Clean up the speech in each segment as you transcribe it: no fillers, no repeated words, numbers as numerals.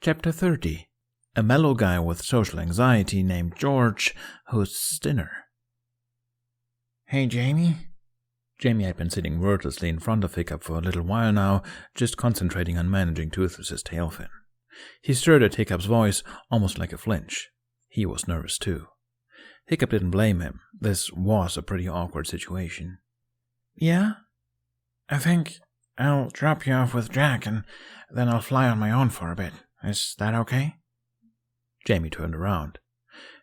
Chapter 30. A mellow guy with social anxiety named George hosts dinner. Hey, Jamie? Jamie had been sitting wordlessly in front of Hiccup for a little while now, just concentrating on managing Toothless's tail fin. He stirred at Hiccup's voice, almost like a flinch. He was nervous too. Hiccup didn't blame him. This was a pretty awkward situation. Yeah? I think I'll drop you off with Jack, and then I'll fly on my own for a bit. Is that okay? Jamie turned around.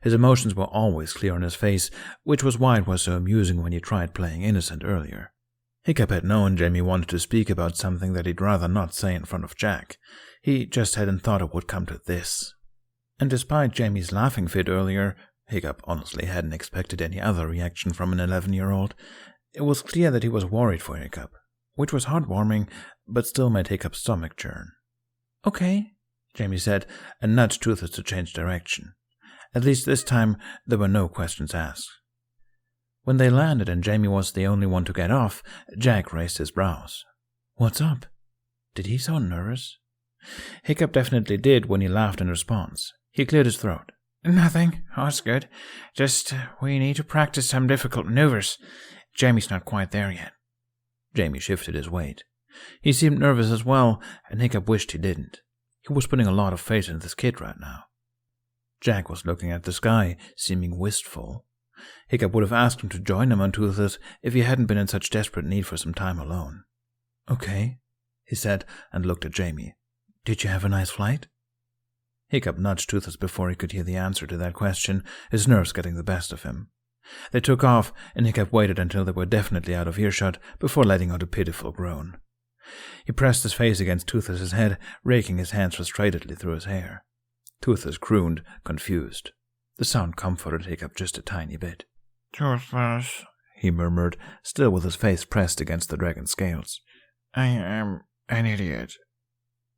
His emotions were always clear on his face, which was why it was so amusing when he tried playing innocent earlier. Hiccup had known Jamie wanted to speak about something that he'd rather not say in front of Jack. He just hadn't thought it would come to this. And despite Jamie's laughing fit earlier, Hiccup honestly hadn't expected any other reaction from an 11-year-old. It was clear that he was worried for Hiccup, which was heartwarming, but still made Hiccup's stomach churn. Okay, Jamie said, and nudged Toothless to change direction. At least this time, there were no questions asked. When they landed and Jamie was the only one to get off, Jack raised his brows. What's up? Did he sound nervous? Hiccup definitely did when he laughed in response. He cleared his throat. Nothing. Oh, it's good. Just, we need to practice some difficult maneuvers. Jamie's not quite there yet. Jamie shifted his weight. He seemed nervous as well, and Hiccup wished he didn't. He was putting a lot of faith in this kid right now. Jack was looking at the sky, seeming wistful. Hiccup would have asked him to join him on Toothless if he hadn't been in such desperate need for some time alone. Okay, he said, and looked at Jamie. Did you have a nice flight? Hiccup nudged Toothless before he could hear the answer to that question, his nerves getting the best of him. They took off, and Hiccup waited until they were definitely out of earshot before letting out a pitiful groan. He pressed his face against Toothless's head, raking his hands frustratedly through his hair. Toothless crooned, confused. The sound comforted Hiccup just a tiny bit. Toothless, he murmured, still with his face pressed against the dragon's scales. I am an idiot.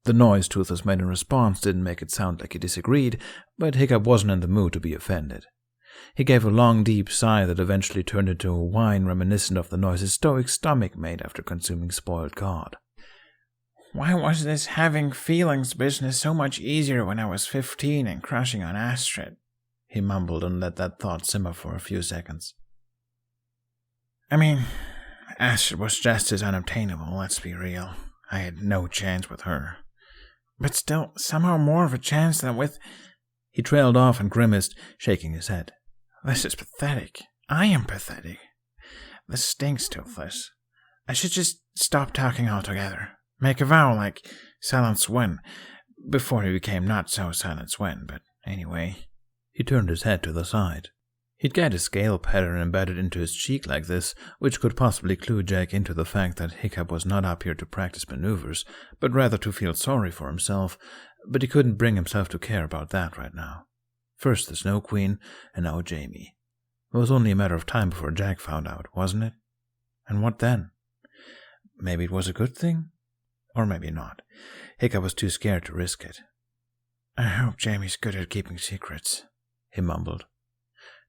The noise Toothless made in response didn't make it sound like he disagreed, but Hiccup wasn't in the mood to be offended. He gave a long, deep sigh that eventually turned into a whine reminiscent of the noise his stoic stomach made after consuming spoiled cod. Why was this having feelings business so much easier when I was 15 and crushing on Astrid? He mumbled and let that thought simmer for a few seconds. I mean, Astrid was just as unobtainable, let's be real. I had no chance with her. But still, somehow more of a chance than with... He trailed off and grimaced, shaking his head. This is pathetic. I am pathetic. This stinks, Toothless. I should just stop talking altogether. Make a vow like Silent Swen, before he became not so Silent Swen, but anyway. He turned his head to the side. He'd get a scale pattern embedded into his cheek like this, which could possibly clue Jack into the fact that Hiccup was not up here to practice maneuvers, but rather to feel sorry for himself, but he couldn't bring himself to care about that right now. First the Snow Queen, and now Jamie. It was only a matter of time before Jack found out, wasn't it? And what then? Maybe it was a good thing? Or maybe not. Hiccup was too scared to risk it. I hope Jamie's good at keeping secrets, he mumbled.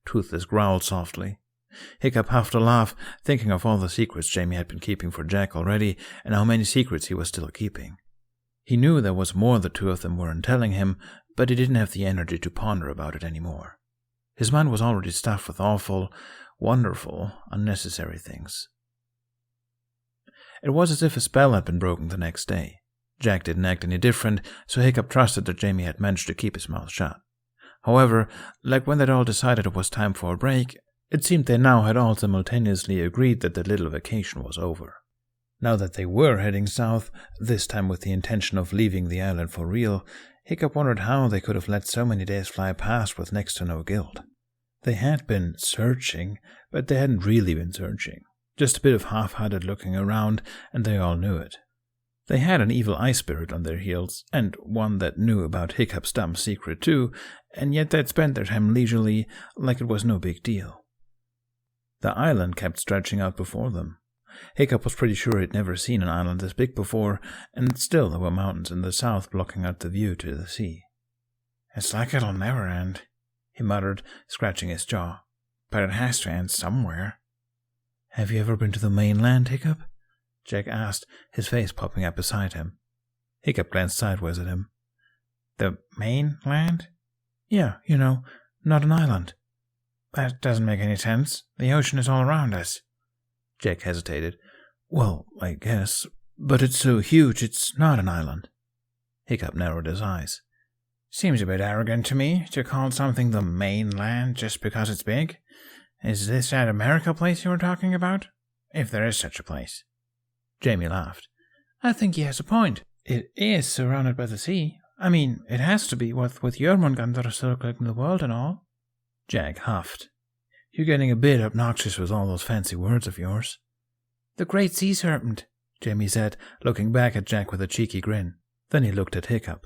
Toothless growled softly. Hiccup huffed a laugh, thinking of all the secrets Jamie had been keeping for Jack already, and how many secrets he was still keeping. He knew there was more the two of them weren't telling him, but he didn't have the energy to ponder about it anymore. His mind was already stuffed with awful, wonderful, unnecessary things. It was as if a spell had been broken the next day. Jack didn't act any different, so Hiccup trusted that Jamie had managed to keep his mouth shut. However, like when they'd all decided it was time for a break, it seemed they now had all simultaneously agreed that their little vacation was over. Now that they were heading south, this time with the intention of leaving the island for real, Hiccup wondered how they could have let so many days fly past with next to no guilt. They had been searching, but they hadn't really been searching. Just a bit of half-hearted looking around, and they all knew it. They had an evil eye spirit on their heels, and one that knew about Hiccup's dumb secret too, and yet they'd spent their time leisurely, like it was no big deal. The island kept stretching out before them. Hiccup was pretty sure he'd never seen an island this big before, and still there were mountains in the south blocking out the view to the sea. It's like it'll never end, he muttered, scratching his jaw. But it has to end somewhere. Have you ever been to the mainland, Hiccup? Jack asked, his face popping up beside him. Hiccup glanced sideways at him. The mainland? Yeah, not an island. That doesn't make any sense. The ocean is all around us. Jack hesitated. Well, I guess, but it's so huge it's not an island. Hiccup narrowed his eyes. Seems a bit arrogant to me to call something the mainland just because it's big. Is this that America place you were talking about? If there is such a place. Jamie laughed. I think he has a point. It is surrounded by the sea. I mean, it has to be with Jörmungandr circling the world and all. Jack huffed. You're getting a bit obnoxious with all those fancy words of yours. The great sea serpent, Jamie said, looking back at Jack with a cheeky grin. Then he looked at Hiccup.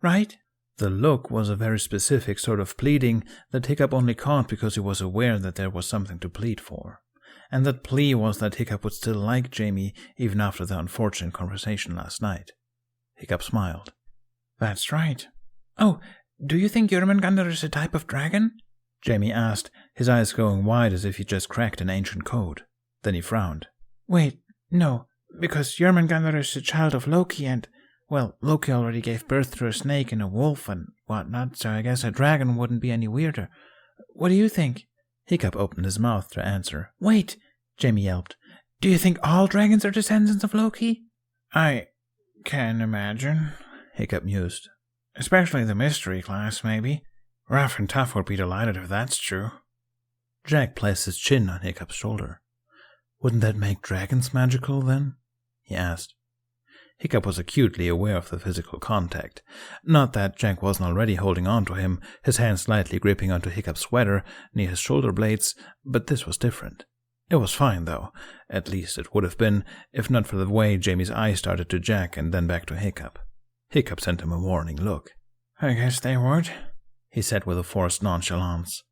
Right? The look was a very specific sort of pleading that Hiccup only caught because he was aware that there was something to plead for. And that plea was that Hiccup would still like Jamie even after the unfortunate conversation last night. Hiccup smiled. That's right. Oh, do you think Jörmungandr is a type of dragon? Jamie asked, his eyes going wide as if he just cracked an ancient code. Then he frowned. Wait, no, because Jörmungandr is a child of Loki and, well, Loki already gave birth to a snake and a wolf and whatnot, so I guess a dragon wouldn't be any weirder. What do you think? Hiccup opened his mouth to answer. Wait, Jamie yelped. Do you think all dragons are descendants of Loki? I can imagine, Hiccup mused. Especially the mystery class, maybe. Rough and Tough would be delighted if that's true. Jack placed his chin on Hiccup's shoulder. Wouldn't that make dragons magical, then? He asked. Hiccup was acutely aware of the physical contact. Not that Jack wasn't already holding on to him, his hand slightly gripping onto Hiccup's sweater near his shoulder blades, but this was different. It was fine, though. At least it would have been, if not for the way Jamie's eyes started to Jack and then back to Hiccup. Hiccup sent him a warning look. I guess they would, he said with a forced nonchalance.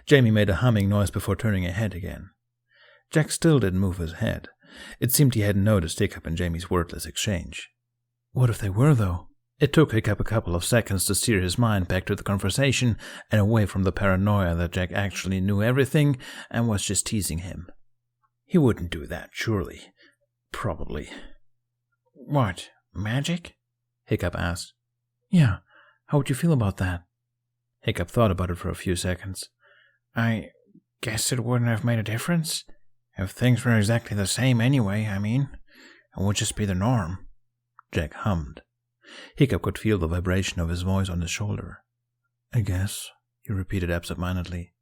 Jamie made a humming noise before turning ahead again. Jack still didn't move his head. It seemed he hadn't noticed Hiccup and Jamie's wordless exchange. What if they were, though? It took Hiccup a couple of seconds to steer his mind back to the conversation and away from the paranoia that Jack actually knew everything and was just teasing him. He wouldn't do that, surely. Probably. What, magic? Hiccup asked. Yeah, how would you feel about that? Hiccup thought about it for a few seconds. I guess it wouldn't have made a difference. If things were exactly the same anyway, I mean, it would just be the norm. Jack hummed. Hiccup could feel the vibration of his voice on his shoulder. I guess, he repeated absent-mindedly.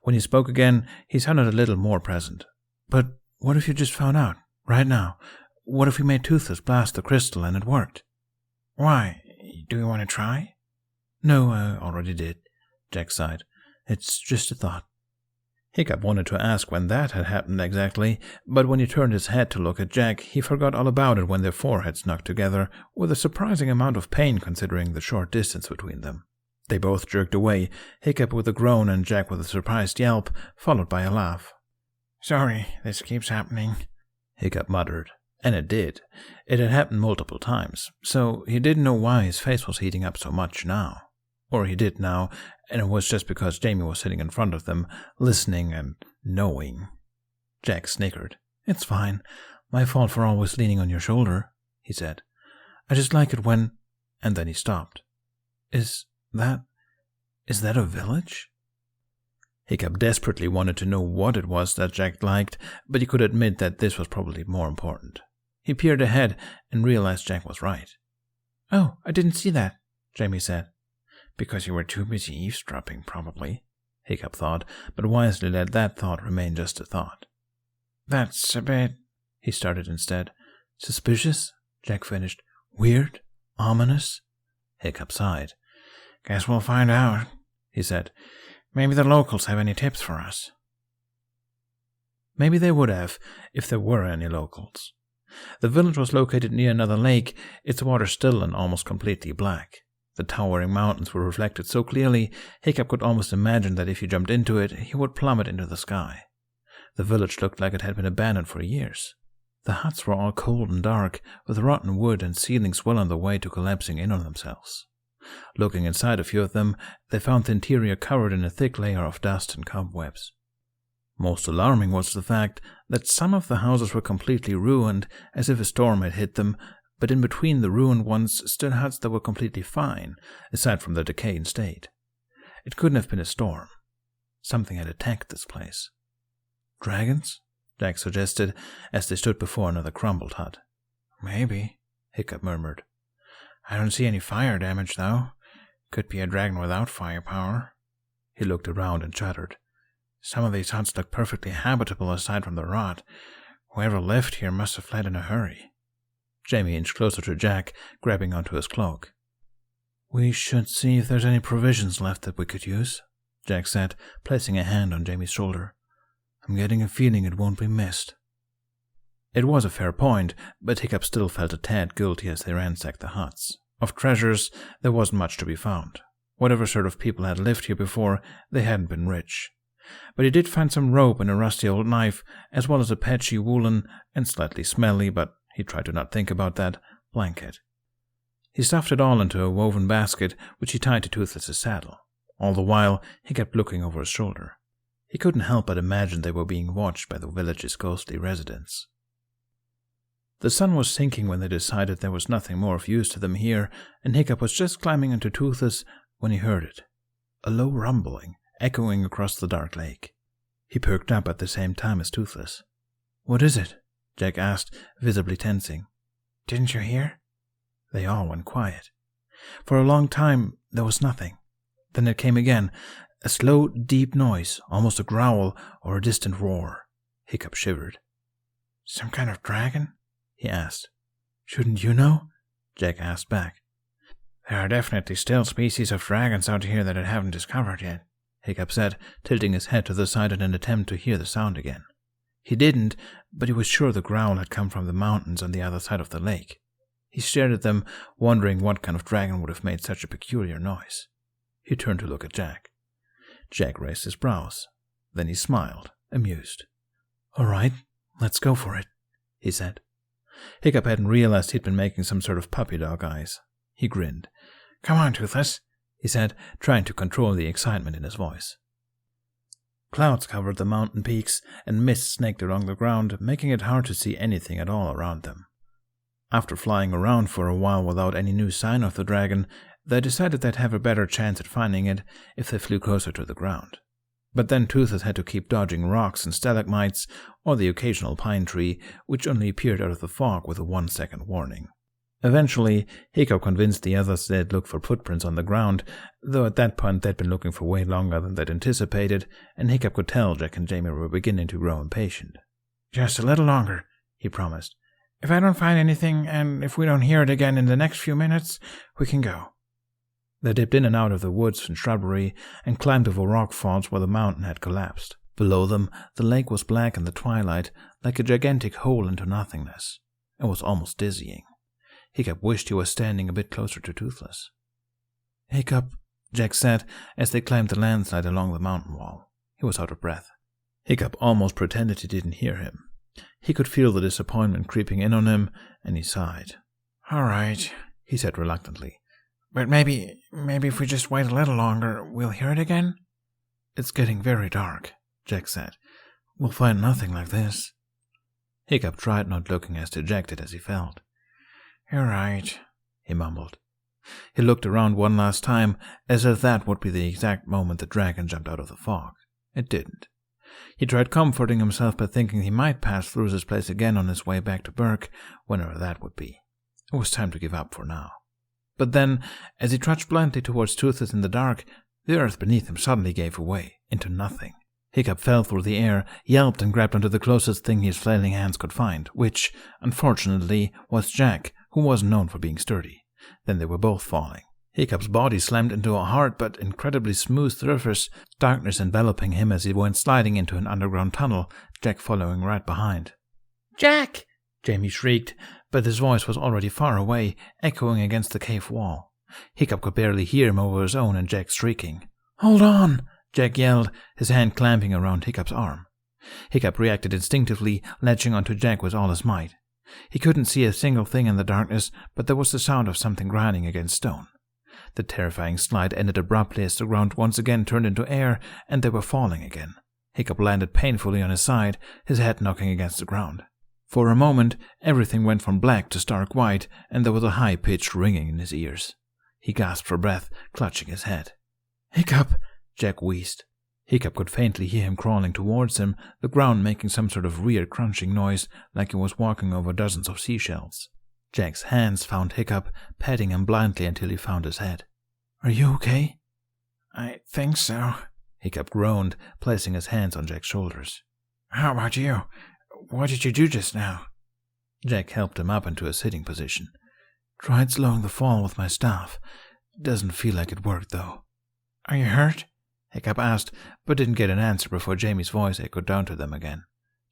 When he spoke again, he sounded a little more present. But what if you just found out, right now? What if we made Toothless blast the crystal and it worked? Why? Do you want to try? No, I already did, Jack sighed. It's just a thought. Hiccup wanted to ask when that had happened exactly, but when he turned his head to look at Jack, he forgot all about it when their foreheads knocked together, with a surprising amount of pain considering the short distance between them. They both jerked away, Hiccup with a groan and Jack with a surprised yelp, followed by a laugh. Sorry, this keeps happening, Hiccup muttered. And it did. It had happened multiple times, so he didn't know why his face was heating up so much now. Or he did now, and it was just because Jamie was sitting in front of them, listening and knowing. Jack snickered. It's fine. My fault for always leaning on your shoulder, he said. I just like it when... And then he stopped. Is that a village? Hiccup desperately wanted to know what it was that Jack liked, but he could admit that this was probably more important. He peered ahead and realized Jack was right. Oh, I didn't see that, Jamie said. Because you were too busy eavesdropping, probably, Hiccup thought, but wisely let that thought remain just a thought. That's a bit, he started instead. Suspicious? Jack finished. Weird? Ominous? Hiccup sighed. Guess we'll find out, he said. Maybe the locals have any tips for us. Maybe they would have, if there were any locals. The village was located near another lake, its water still and almost completely black. The towering mountains were reflected so clearly, Hiccup could almost imagine that if he jumped into it, he would plummet into the sky. The village looked like it had been abandoned for years. The huts were all cold and dark, with rotten wood and ceilings well on the way to collapsing in on themselves. Looking inside a few of them, they found the interior covered in a thick layer of dust and cobwebs. Most alarming was the fact that some of the houses were completely ruined, as if a storm had hit them, but in between the ruined ones stood huts that were completely fine, aside from their decaying state. It couldn't have been a storm. Something had attacked this place. Dragons? Jack suggested as they stood before another crumbled hut. Maybe, Hiccup murmured. I don't see any fire damage, though. Could be a dragon without firepower. He looked around and shuddered. Some of these huts look perfectly habitable aside from the rot. Whoever lived here must have fled in a hurry. Jamie inched closer to Jack, grabbing onto his cloak. We should see if there's any provisions left that we could use, Jack said, placing a hand on Jamie's shoulder. I'm getting a feeling it won't be missed. It was a fair point, but Hiccup still felt a tad guilty as they ransacked the huts. Of treasures, there wasn't much to be found. Whatever sort of people had lived here before, they hadn't been rich. But he did find some rope and a rusty old knife, as well as a patchy woolen and slightly smelly, but he tried to not think about that, blanket. He stuffed it all into a woven basket, which he tied to Toothless's saddle. All the while, he kept looking over his shoulder. He couldn't help but imagine they were being watched by the village's ghostly residents. The sun was sinking when they decided there was nothing more of use to them here, and Hiccup was just climbing into Toothless when he heard it. A low rumbling, echoing across the dark lake. He perked up at the same time as Toothless. What is it? Jack asked, visibly tensing. Didn't you hear? They all went quiet. For a long time, there was nothing. Then it came again, a slow, deep noise, almost a growl or a distant roar. Hiccup shivered. Some kind of dragon? He asked. Shouldn't you know? Jack asked back. There are definitely still species of dragons out here that I haven't discovered yet, Hiccup said, tilting his head to the side in an attempt to hear the sound again. He didn't, but he was sure the growl had come from the mountains on the other side of the lake. He stared at them, wondering what kind of dragon would have made such a peculiar noise. He turned to look at Jack. Jack raised his brows. Then he smiled, amused. All right, let's go for it, he said. Hiccup hadn't realized he'd been making some sort of puppy dog eyes. He grinned. Come on, Toothless, he said, trying to control the excitement in his voice. Clouds covered the mountain peaks, and mist snaked along the ground, making it hard to see anything at all around them. After flying around for a while without any new sign of the dragon, they decided they'd have a better chance at finding it if they flew closer to the ground. But then Toothless had to keep dodging rocks and stalagmites, or the occasional pine tree, which only appeared out of the fog with a 1-second warning. Eventually, Hiccup convinced the others they'd look for footprints on the ground, though at that point they'd been looking for way longer than they'd anticipated, and Hiccup could tell Jack and Jamie were beginning to grow impatient. Just a little longer, he promised. If I don't find anything, and if we don't hear it again in the next few minutes, we can go. They dipped in and out of the woods and shrubbery and climbed over rock falls where the mountain had collapsed. Below them, the lake was black in the twilight, like a gigantic hole into nothingness. It was almost dizzying. Hiccup wished he was standing a bit closer to Toothless. Hiccup, Jack said as they climbed the landslide along the mountain wall. He was out of breath. Hiccup almost pretended he didn't hear him. He could feel the disappointment creeping in on him, and he sighed. All right, he said reluctantly. But maybe if we just wait a little longer, we'll hear it again? It's getting very dark, Jack said. We'll find nothing like this. Hiccup tried not looking as dejected as he felt. You're right, he mumbled. He looked around one last time, as if that would be the exact moment the dragon jumped out of the fog. It didn't. He tried comforting himself by thinking he might pass through this place again on his way back to Burke, whenever that would be. It was time to give up for now. But then, as he trudged blindly towards Toothless in the dark, the earth beneath him suddenly gave way, into nothing. Hiccup fell through the air, yelped and grabbed onto the closest thing his flailing hands could find, which, unfortunately, was Jack, who wasn't known for being sturdy. Then they were both falling. Hiccup's body slammed into a hard but incredibly smooth surface, darkness enveloping him as he went sliding into an underground tunnel, Jack following right behind. Jack! Jamie shrieked, but his voice was already far away, echoing against the cave wall. Hiccup could barely hear him over his own and Jack's shrieking. Hold on! Jack yelled, his hand clamping around Hiccup's arm. Hiccup reacted instinctively, latching onto Jack with all his might. He couldn't see a single thing in the darkness, but there was the sound of something grinding against stone. The terrifying slide ended abruptly as the ground once again turned into air, and they were falling again. Hiccup landed painfully on his side, his head knocking against the ground. For a moment, everything went from black to stark white, and there was a high-pitched ringing in his ears. He gasped for breath, clutching his head. "Hiccup!" Jack wheezed. Hiccup could faintly hear him crawling towards him, the ground making some sort of weird crunching noise like he was walking over dozens of seashells. Jack's hands found Hiccup, patting him blindly until he found his head. "Are you okay?" "I think so," Hiccup groaned, placing his hands on Jack's shoulders. "How about you? What did you do just now?" Jack helped him up into a sitting position. "Tried slowing the fall with my staff. Doesn't feel like it worked, though." "Are you hurt?" Hiccup asked, but didn't get an answer before Jamie's voice echoed down to them again.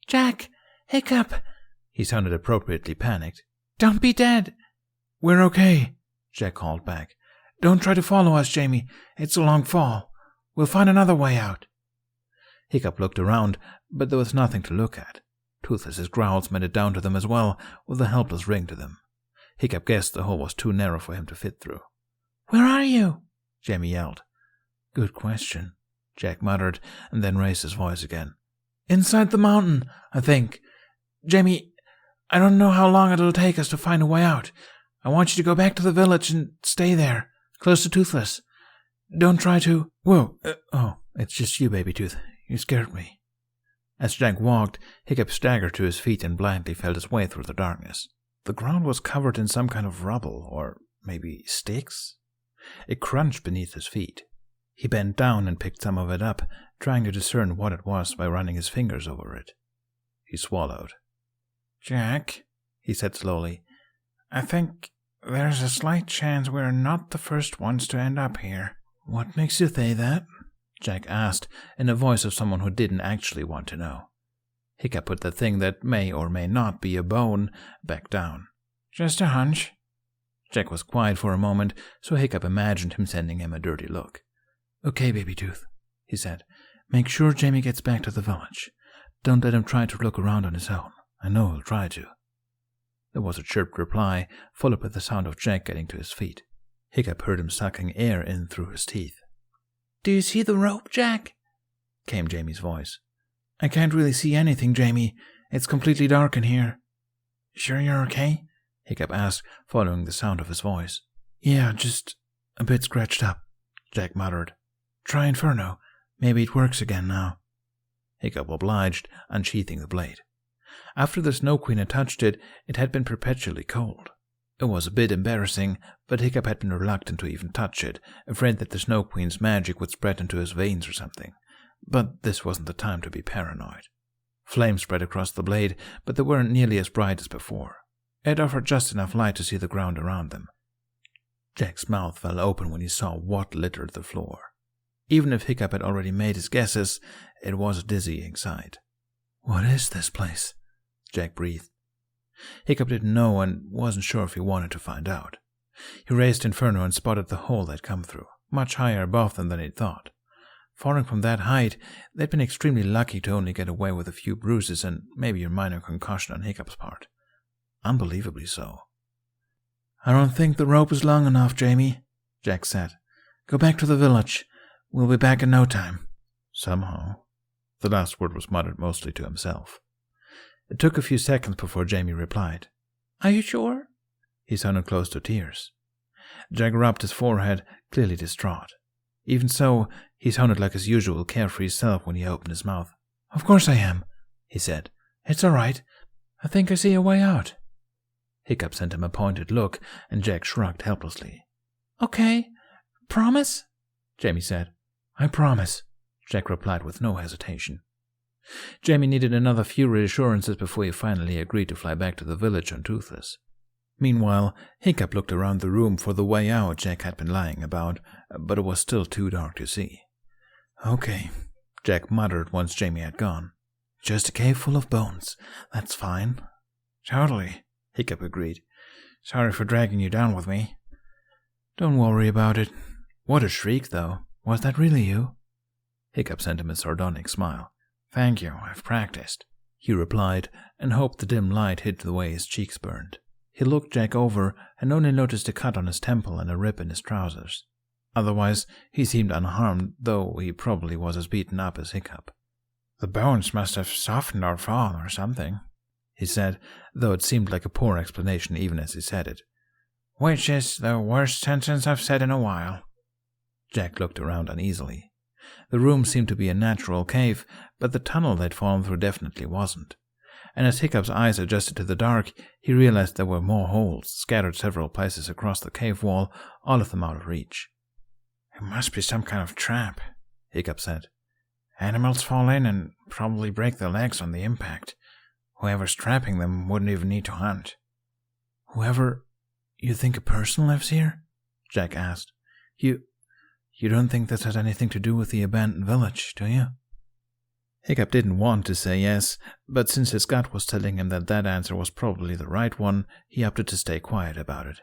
"Jack! Hiccup!" He sounded appropriately panicked. "Don't be dead!" "We're okay," Jack called back. "Don't try to follow us, Jamie. It's a long fall. We'll find another way out." Hiccup looked around, but there was nothing to look at. Toothless's growls made it down to them as well, with a helpless ring to them. Hiccup guessed the hole was too narrow for him to fit through. "Where are you?" Jamie yelled. "Good question," Jack muttered, and then raised his voice again. "Inside the mountain, I think. Jamie, I don't know how long it'll take us to find a way out. I want you to go back to the village and stay there, close to Toothless. Don't try to—" "Whoa! It's just you, Baby Tooth. You scared me." As Jack walked, Hiccup staggered to his feet and blindly felt his way through the darkness. The ground was covered in some kind of rubble, or maybe sticks. It crunched beneath his feet. He bent down and picked some of it up, trying to discern what it was by running his fingers over it. He swallowed. "Jack," he said slowly, "I think there's a slight chance we're not the first ones to end up here." "What makes you say that?" Jack asked, in a voice of someone who didn't actually want to know. Hiccup put the thing that may or may not be a bone back down. "Just a hunch." Jack was quiet for a moment, so Hiccup imagined him sending him a dirty look. "Okay, Baby Tooth," he said. "Make sure Jamie gets back to the village. Don't let him try to look around on his own. I know he'll try to." There was a chirped reply, followed by the sound of Jack getting to his feet. Hiccup heard him sucking air in through his teeth. "Do you see the rope, Jack?" came Jamie's voice. "I can't really see anything, Jamie. It's completely dark in here." "Sure you're okay?" Hiccup asked, following the sound of his voice. "Yeah, just a bit scratched up," Jack muttered. "Try Inferno. Maybe it works again now." Hiccup obliged, unsheathing the blade. After the Snow Queen had touched it, it had been perpetually cold. It was a bit embarrassing, but Hiccup had been reluctant to even touch it, afraid that the Snow Queen's magic would spread into his veins or something. But this wasn't the time to be paranoid. Flames spread across the blade, but they weren't nearly as bright as before. It offered just enough light to see the ground around them. Jack's mouth fell open when he saw what littered the floor. Even if Hiccup had already made his guesses, it was a dizzying sight. "What is this place?" Jack breathed. Hiccup didn't know and wasn't sure if he wanted to find out. He raised Inferno and spotted the hole they'd come through, much higher above them than he'd thought. Falling from that height, they'd been extremely lucky to only get away with a few bruises and maybe a minor concussion on Hiccup's part. Unbelievably so. "I don't think the rope is long enough, Jamie," Jack said. "Go back to the village. We'll be back in no time." "Somehow." The last word was muttered mostly to himself. It took a few seconds before Jamie replied. "Are you sure?" He sounded close to tears. Jack rubbed his forehead, clearly distraught. Even so, he sounded like his usual carefree self when he opened his mouth. "Of course I am," he said. "It's all right. I think I see a way out." Hiccup sent him a pointed look, and Jack shrugged helplessly. "Okay. Promise?" Jamie said. "I promise," Jack replied with no hesitation. Jamie needed another few reassurances before he finally agreed to fly back to the village on Toothless. Meanwhile, Hiccup looked around the room for the way out Jack had been lying about, but it was still too dark to see. "Okay," Jack muttered once Jamie had gone. "Just a cave full of bones. That's fine." "Totally," Hiccup agreed. "Sorry for dragging you down with me." "Don't worry about it. What a shriek, though. Was that really you?" Hiccup sent him a sardonic smile. "Thank you. I've practiced," he replied, and hoped the dim light hid the way his cheeks burned. He looked Jack over and only noticed a cut on his temple and a rip in his trousers. Otherwise, he seemed unharmed, though he probably was as beaten up as Hiccup. "The bones must have softened our fall or something," he said, though it seemed like a poor explanation even as he said it. Which is the worst sentence I've said in a while. Jack looked around uneasily. The room seemed to be a natural cave, but the tunnel they'd fallen through definitely wasn't. And as Hiccup's eyes adjusted to the dark, he realized there were more holes, scattered several places across the cave wall, all of them out of reach. It must be some kind of trap, Hiccup said. Animals fall in and probably break their legs on the impact. Whoever's trapping them wouldn't even need to hunt. Whoever... You think a person lives here? Jack asked. You don't think this has anything to do with the abandoned village, do you? Hiccup didn't want to say yes, but since his gut was telling him that that answer was probably the right one, he opted to stay quiet about it.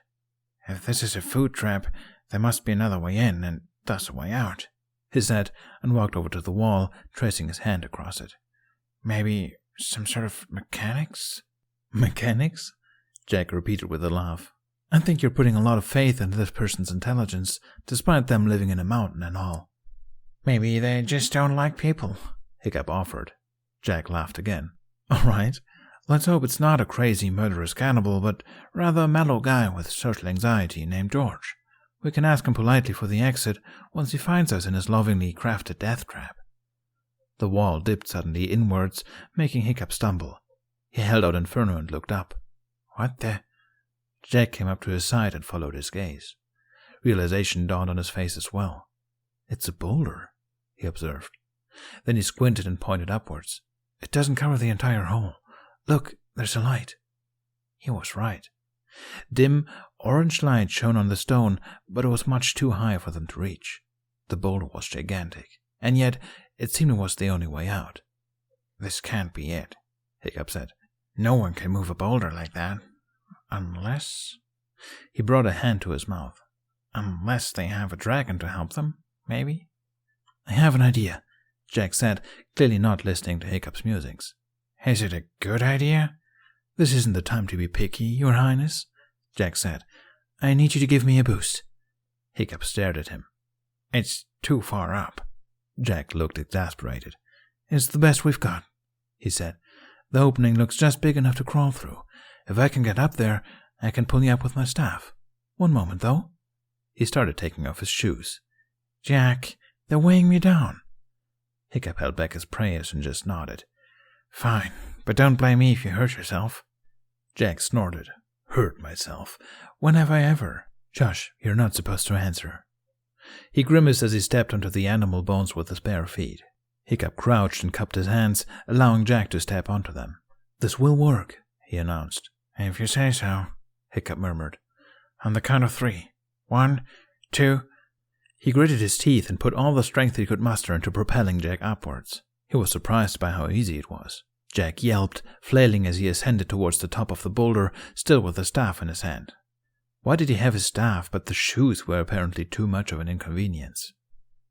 If this is a food trap, there must be another way in, and thus a way out, he said, and walked over to the wall, tracing his hand across it. Maybe some sort of mechanics? Mechanics? Jack repeated with a laugh. I think you're putting a lot of faith into this person's intelligence, despite them living in a mountain and all. Maybe they just don't like people, Hiccup offered. Jack laughed again. All right, let's hope it's not a crazy murderous cannibal, but rather a mellow guy with social anxiety named George. We can ask him politely for the exit once he finds us in his lovingly crafted death trap. The wall dipped suddenly inwards, making Hiccup stumble. He held out Inferno and looked up. What the... Jack came up to his side and followed his gaze. Realization dawned on his face as well. It's a boulder, he observed. Then he squinted and pointed upwards. It doesn't cover the entire hole. Look, there's a light. He was right. Dim, orange light shone on the stone, but it was much too high for them to reach. The boulder was gigantic, and yet it seemed it was the only way out. This can't be it, Hiccup said. No one can move a boulder like that. Unless... He brought a hand to his mouth. Unless they have a dragon to help them, maybe? I have an idea, Jack said, clearly not listening to Hiccup's musings. Is it a good idea? This isn't the time to be picky, Your Highness, Jack said. I need you to give me a boost. Hiccup stared at him. It's too far up. Jack looked exasperated. It's the best we've got, he said. The opening looks just big enough to crawl through. If I can get up there, I can pull you up with my staff. One moment, though. He started taking off his shoes. Jack, they're weighing me down. Hiccup held back his praise and just nodded. Fine, but don't blame me if you hurt yourself. Jack snorted. Hurt myself? When have I ever? Shush, you're not supposed to answer. He grimaced as he stepped onto the animal bones with his bare feet. Hiccup crouched and cupped his hands, allowing Jack to step onto them. This will work, he announced. If you say so, Hiccup murmured. On the count of 3. 1, 2... He gritted his teeth and put all the strength he could muster into propelling Jack upwards. He was surprised by how easy it was. Jack yelped, flailing as he ascended towards the top of the boulder, still with the staff in his hand. Why did he have his staff, but the shoes were apparently too much of an inconvenience?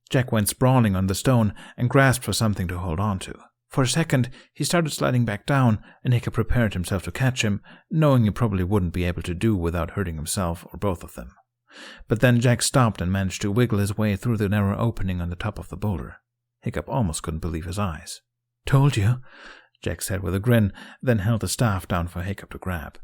Jack went sprawling on the stone and grasped for something to hold on to. For a second, he started sliding back down, and Hiccup prepared himself to catch him, knowing he probably wouldn't be able to do without hurting himself or both of them. But then Jack stopped and managed to wiggle his way through the narrow opening on the top of the boulder. Hiccup almost couldn't believe his eyes. Told you, Jack said with a grin, then held the staff down for Hiccup to grab.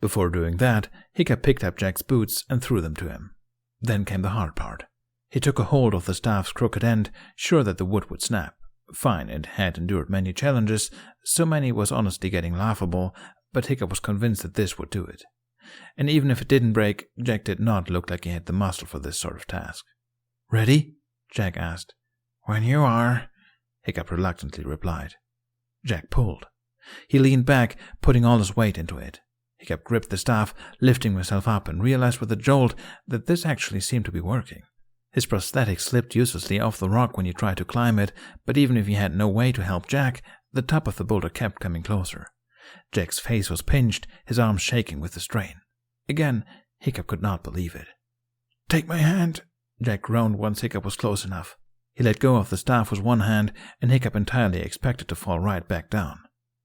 Before doing that, Hiccup picked up Jack's boots and threw them to him. Then came the hard part. He took a hold of the staff's crooked end, sure that the wood would snap. Fine, it had endured many challenges, so many was honestly getting laughable, but Hiccup was convinced that this would do it. And even if it didn't break, Jack did not look like he had the muscle for this sort of task. Ready? Jack asked. When you are, Hiccup reluctantly replied. Jack pulled. He leaned back, putting all his weight into it. Hiccup gripped the staff, lifting himself up, and realized with a jolt that this actually seemed to be working. His prosthetic slipped uselessly off the rock when he tried to climb it, but even if he had no way to help Jack, the top of the boulder kept coming closer. Jack's face was pinched, his arms shaking with the strain. Again, Hiccup could not believe it. Take my hand, Jack groaned once Hiccup was close enough. He let go of the staff with one hand, and Hiccup entirely expected to fall right back down.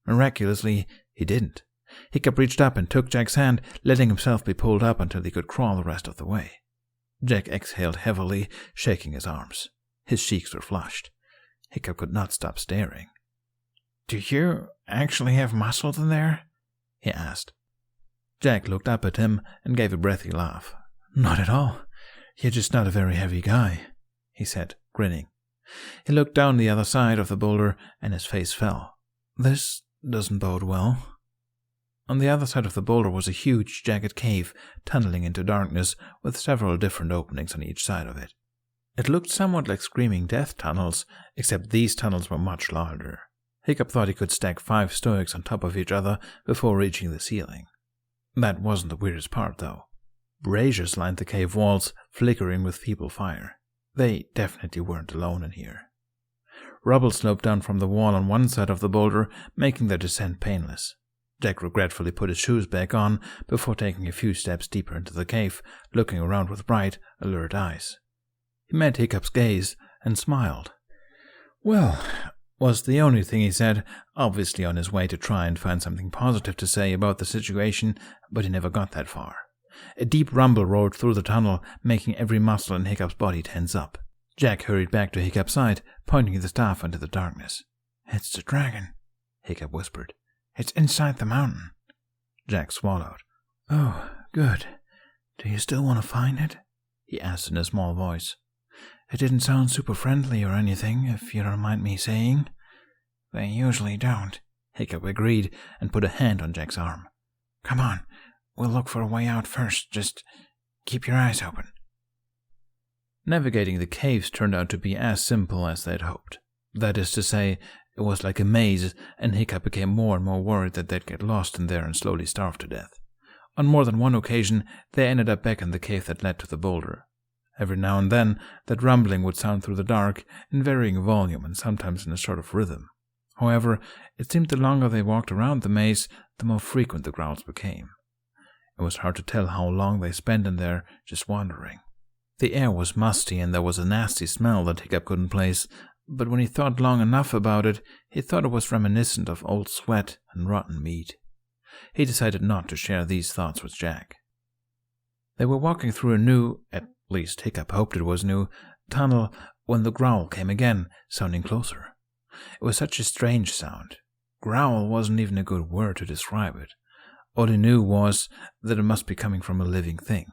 Miraculously, he didn't. Hiccup reached up and took Jack's hand, letting himself be pulled up until he could crawl the rest of the way. Jack exhaled heavily, shaking his arms. His cheeks were flushed. Hiccup could not stop staring. Do you actually have muscles in there? he asked. Jack looked up at him and gave a breathy laugh. "Not at all. You're just not a very heavy guy," he said, grinning. He looked down the other side of the boulder and his face fell. "This doesn't bode well." On the other side of the boulder was a huge, jagged cave tunneling into darkness with several different openings on each side of it. It looked somewhat like screaming death tunnels, except these tunnels were much larger. Hiccup thought he could stack 5 stoics on top of each other before reaching the ceiling. That wasn't the weirdest part, though. Braziers lined the cave walls, flickering with feeble fire. They definitely weren't alone in here. Rubble sloped down from the wall on one side of the boulder, making their descent painless. Jack regretfully put his shoes back on before taking a few steps deeper into the cave, looking around with bright, alert eyes. He met Hiccup's gaze and smiled. "Well," was the only thing he said, obviously on his way to try and find something positive to say about the situation, but he never got that far. A deep rumble roared through the tunnel, making every muscle in Hiccup's body tense up. Jack hurried back to Hiccup's side, pointing the staff into the darkness. "It's the dragon," Hiccup whispered. "It's inside the mountain." Jack swallowed. "Oh, good. Do you still want to find it?" he asked in a small voice. "It didn't sound super friendly or anything, if you don't mind me saying." "They usually don't," Hiccup agreed and put a hand on Jack's arm. "Come on, we'll look for a way out first. Just keep your eyes open." Navigating the caves turned out to be as simple as they'd hoped. That is to say, it was like a maze, and Hiccup became more and more worried that they'd get lost in there and slowly starve to death. On more than one occasion, they ended up back in the cave that led to the boulder. Every now and then, that rumbling would sound through the dark, in varying volume and sometimes in a sort of rhythm. However, it seemed the longer they walked around the maze, the more frequent the growls became. It was hard to tell how long they spent in there just wandering. The air was musty and there was a nasty smell that Hiccup couldn't place, but when he thought long enough about it, he thought it was reminiscent of old sweat and rotten meat. He decided not to share these thoughts with Jack. They were walking through a new, at least Hiccup hoped it was new, tunnel when the growl came again, sounding closer. It was such a strange sound. Growl wasn't even a good word to describe it. All he knew was that it must be coming from a living thing.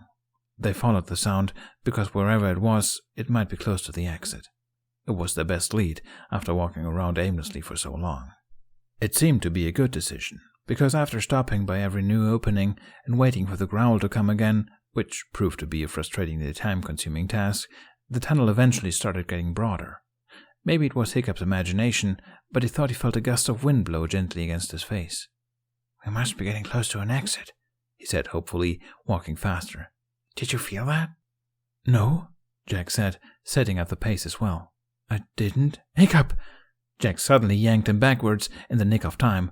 They followed the sound because wherever it was, it might be close to the exit. It was their best lead after walking around aimlessly for so long. It seemed to be a good decision, because after stopping by every new opening and waiting for the growl to come again, which proved to be a frustratingly time-consuming task, the tunnel eventually started getting broader. Maybe it was Hiccup's imagination, but he thought he felt a gust of wind blow gently against his face. "We must be getting close to an exit," he said hopefully, walking faster. "Did you feel that?" "No," Jack said, setting up the pace as well. "I didn't." "Hiccup!" Jack suddenly yanked him backwards in the nick of time.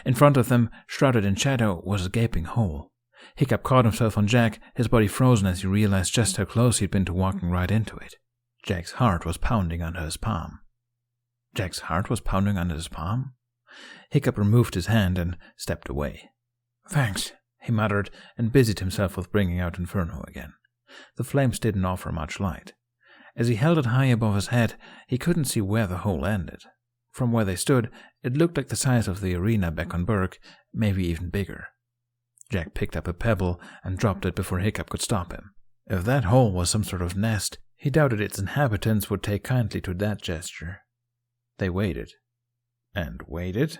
In front of them, shrouded in shadow, was a gaping hole. Hiccup caught himself on Jack, his body frozen as he realized just how close he'd been to walking right into it. Jack's heart was pounding under his palm. Jack's heart was pounding under his palm? Hiccup removed his hand and stepped away. "Thanks," he muttered, and busied himself with bringing out Inferno again. The flames didn't offer much light. As he held it high above his head, he couldn't see where the hole ended. From where they stood, it looked like the size of the arena back on Burke, maybe even bigger. Jack picked up a pebble and dropped it before Hiccup could stop him. If that hole was some sort of nest, he doubted its inhabitants would take kindly to that gesture. They waited. And waited.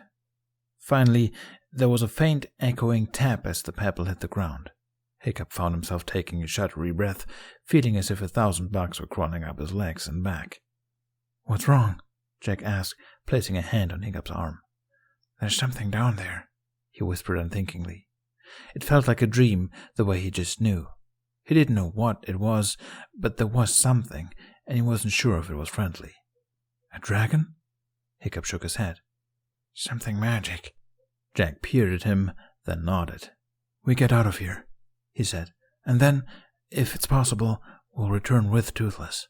Finally, there was a faint, echoing tap as the pebble hit the ground. Hiccup found himself taking a shuddery breath, feeling as if $1,000 were crawling up his legs and back. "What's wrong?" Jack asked, placing a hand on Hiccup's arm. "There's something down there," he whispered unthinkingly. It felt like a dream, the way he just knew. He didn't know what it was, but there was something, and he wasn't sure if it was friendly. "A dragon?" Hiccup shook his head. "Something magic." Jack peered at him, then nodded. "We get out of here," he said, "and then, if it's possible, we'll return with Toothless."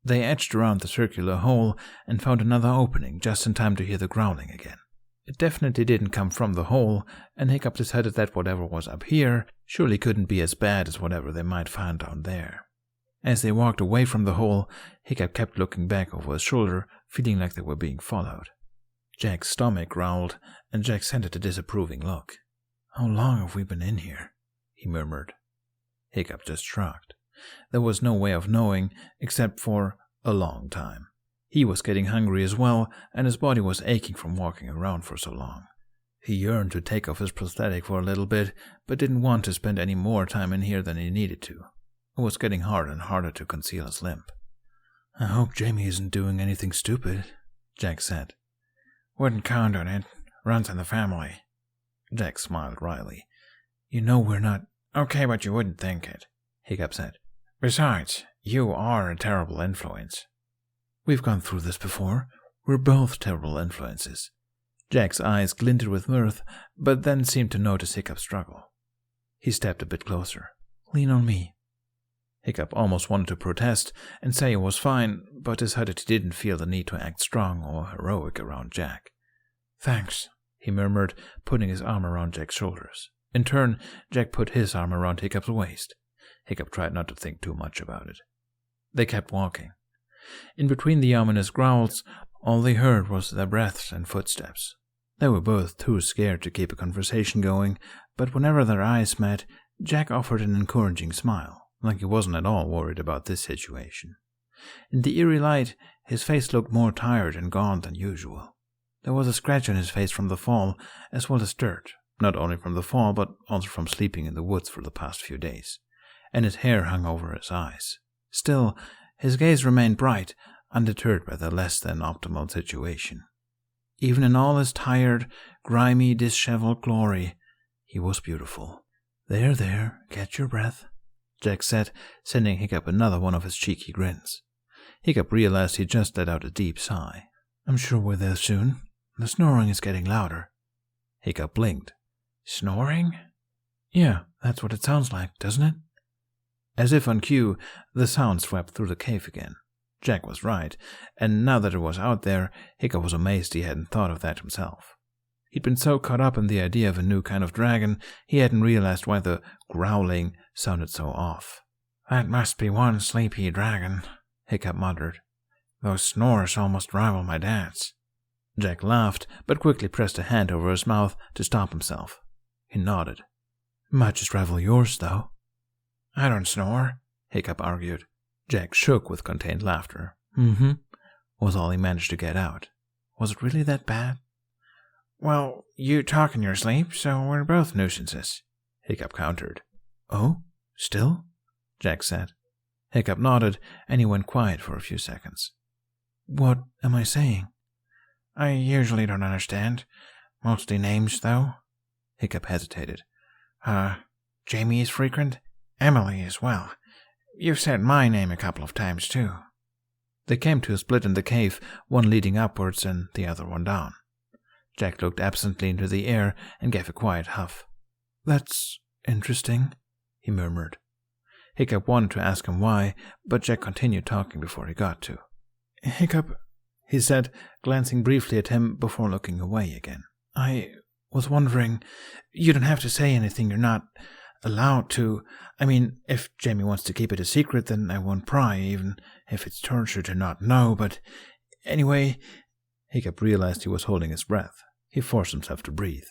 They edged around the circular hole and found another opening just in time to hear the growling again. It definitely didn't come from the hole, and Hiccup decided that whatever was up here surely couldn't be as bad as whatever they might find down there. As they walked away from the hole, Hiccup kept looking back over his shoulder, feeling like they were being followed. Jack's stomach growled, and Jack sent it a disapproving look. How long have we been in here? He murmured. Hiccup just shrugged. There was no way of knowing except for a long time. He was getting hungry as well, and his body was aching from walking around for so long. He yearned to take off his prosthetic for a little bit, but didn't want to spend any more time in here than he needed to. It was getting harder and harder to conceal his limp. I hope Jamie isn't doing anything stupid, Jack said. Wouldn't count on it. Runs in the family. Jack smiled wryly. You know we're not... Okay, but you wouldn't think it, Hiccup said. Besides, you are a terrible influence. We've gone through this before. We're both terrible influences. Jack's eyes glinted with mirth, but then seemed to notice Hiccup's struggle. He stepped a bit closer. Lean on me. Hiccup almost wanted to protest and say it was fine, but decided he didn't feel the need to act strong or heroic around Jack. Thanks, he murmured, putting his arm around Jack's shoulders. In turn, Jack put his arm around Hiccup's waist. Hiccup tried not to think too much about it. They kept walking. In between the ominous growls, all they heard was their breaths and footsteps. They were both too scared to keep a conversation going, but whenever their eyes met, Jack offered an encouraging smile, like he wasn't at all worried about this situation. In the eerie light, his face looked more tired and gaunt than usual. There was a scratch on his face from the fall, as well as dirt, not only from the fall, but also from sleeping in the woods for the past few days, and his hair hung over his eyes. Still, his gaze remained bright, undeterred by the less than optimal situation. Even in all his tired, grimy, disheveled glory, he was beautiful. There, catch your breath, Jack said, sending Hiccup another one of his cheeky grins. Hiccup realized he just let out a deep sigh. I'm sure we're there soon. The snoring is getting louder. Hiccup blinked. Snoring? Yeah, that's what it sounds like, doesn't it? As if on cue, the sound swept through the cave again. Jack was right, and now that it was out there, Hiccup was amazed he hadn't thought of that himself. He'd been so caught up in the idea of a new kind of dragon, he hadn't realized why the growling sounded so off. That must be one sleepy dragon, Hiccup muttered. Those snores almost rival my dad's. Jack laughed, but quickly pressed a hand over his mouth to stop himself. He nodded. Might just rival yours, though. I don't snore, Hiccup argued. Jack shook with contained laughter. Was all he managed to get out. Was it really that bad? Well, you talk in your sleep, so we're both nuisances, Hiccup countered. Oh? Still? Jack said. Hiccup nodded, and he went quiet for a few seconds. What am I saying? I usually don't understand. Mostly names, though. Hiccup hesitated. Jamie is frequent. Emily as well. You've said my name a couple of times, too. They came to a split in the cave, one leading upwards and the other one down. Jack looked absently into the air and gave a quiet huff. That's interesting, he murmured. Hiccup wanted to ask him why, but Jack continued talking before he got to. Hiccup, he said, glancing briefly at him before looking away again. I was wondering, you don't have to say anything you're not allowed to. I mean, if Jamie wants to keep it a secret, then I won't pry, even if it's torture to not know, but anyway, Hiccup realized he was holding his breath. He forced himself to breathe.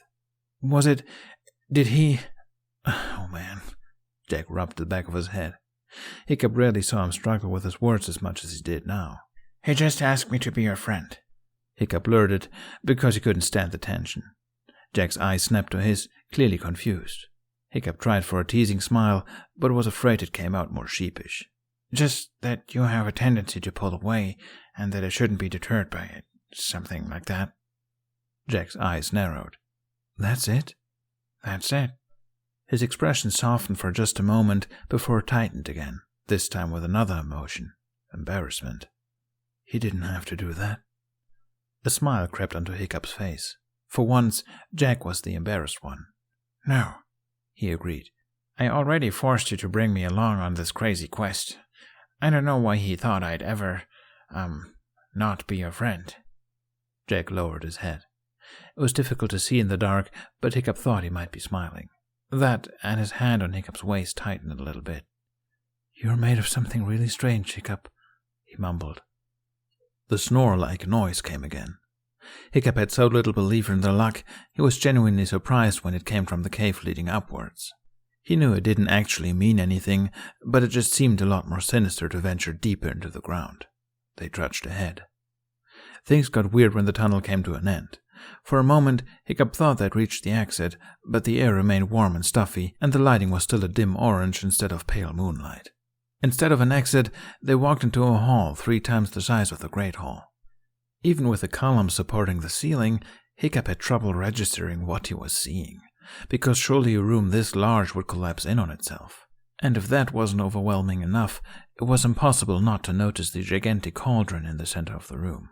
Did he... Oh, man. Jack rubbed the back of his head. Hiccup rarely saw him struggle with his words as much as he did now. He just asked me to be your friend, Hiccup blurted, because he couldn't stand the tension. Jack's eyes snapped to his, clearly confused. Hiccup tried for a teasing smile, but was afraid it came out more sheepish. Just that you have a tendency to pull away, and that I shouldn't be deterred by it. Something like that. Jack's eyes narrowed. That's it? That's it. His expression softened for just a moment before it tightened again, this time with another emotion, embarrassment. He didn't have to do that. A smile crept onto Hiccup's face. For once, Jack was the embarrassed one. No, he agreed. I already forced you to bring me along on this crazy quest. I don't know why he thought I'd ever, not be your friend. Jack lowered his head. It was difficult to see in the dark, but Hiccup thought he might be smiling. That, and his hand on Hiccup's waist tightened a little bit. You're made of something really strange, Hiccup, he mumbled. The snore-like noise came again. Hiccup had so little belief in their luck, he was genuinely surprised when it came from the cave leading upwards. He knew it didn't actually mean anything, but it just seemed a lot more sinister to venture deeper into the ground. They trudged ahead. Things got weird when the tunnel came to an end. For a moment, Hiccup thought they'd reached the exit, but the air remained warm and stuffy, and the lighting was still a dim orange instead of pale moonlight. Instead of an exit, they walked into a hall 3 times the size of the Great Hall. Even with the columns supporting the ceiling, Hiccup had trouble registering what he was seeing, because surely a room this large would collapse in on itself. And if that wasn't overwhelming enough, it was impossible not to notice the gigantic cauldron in the center of the room.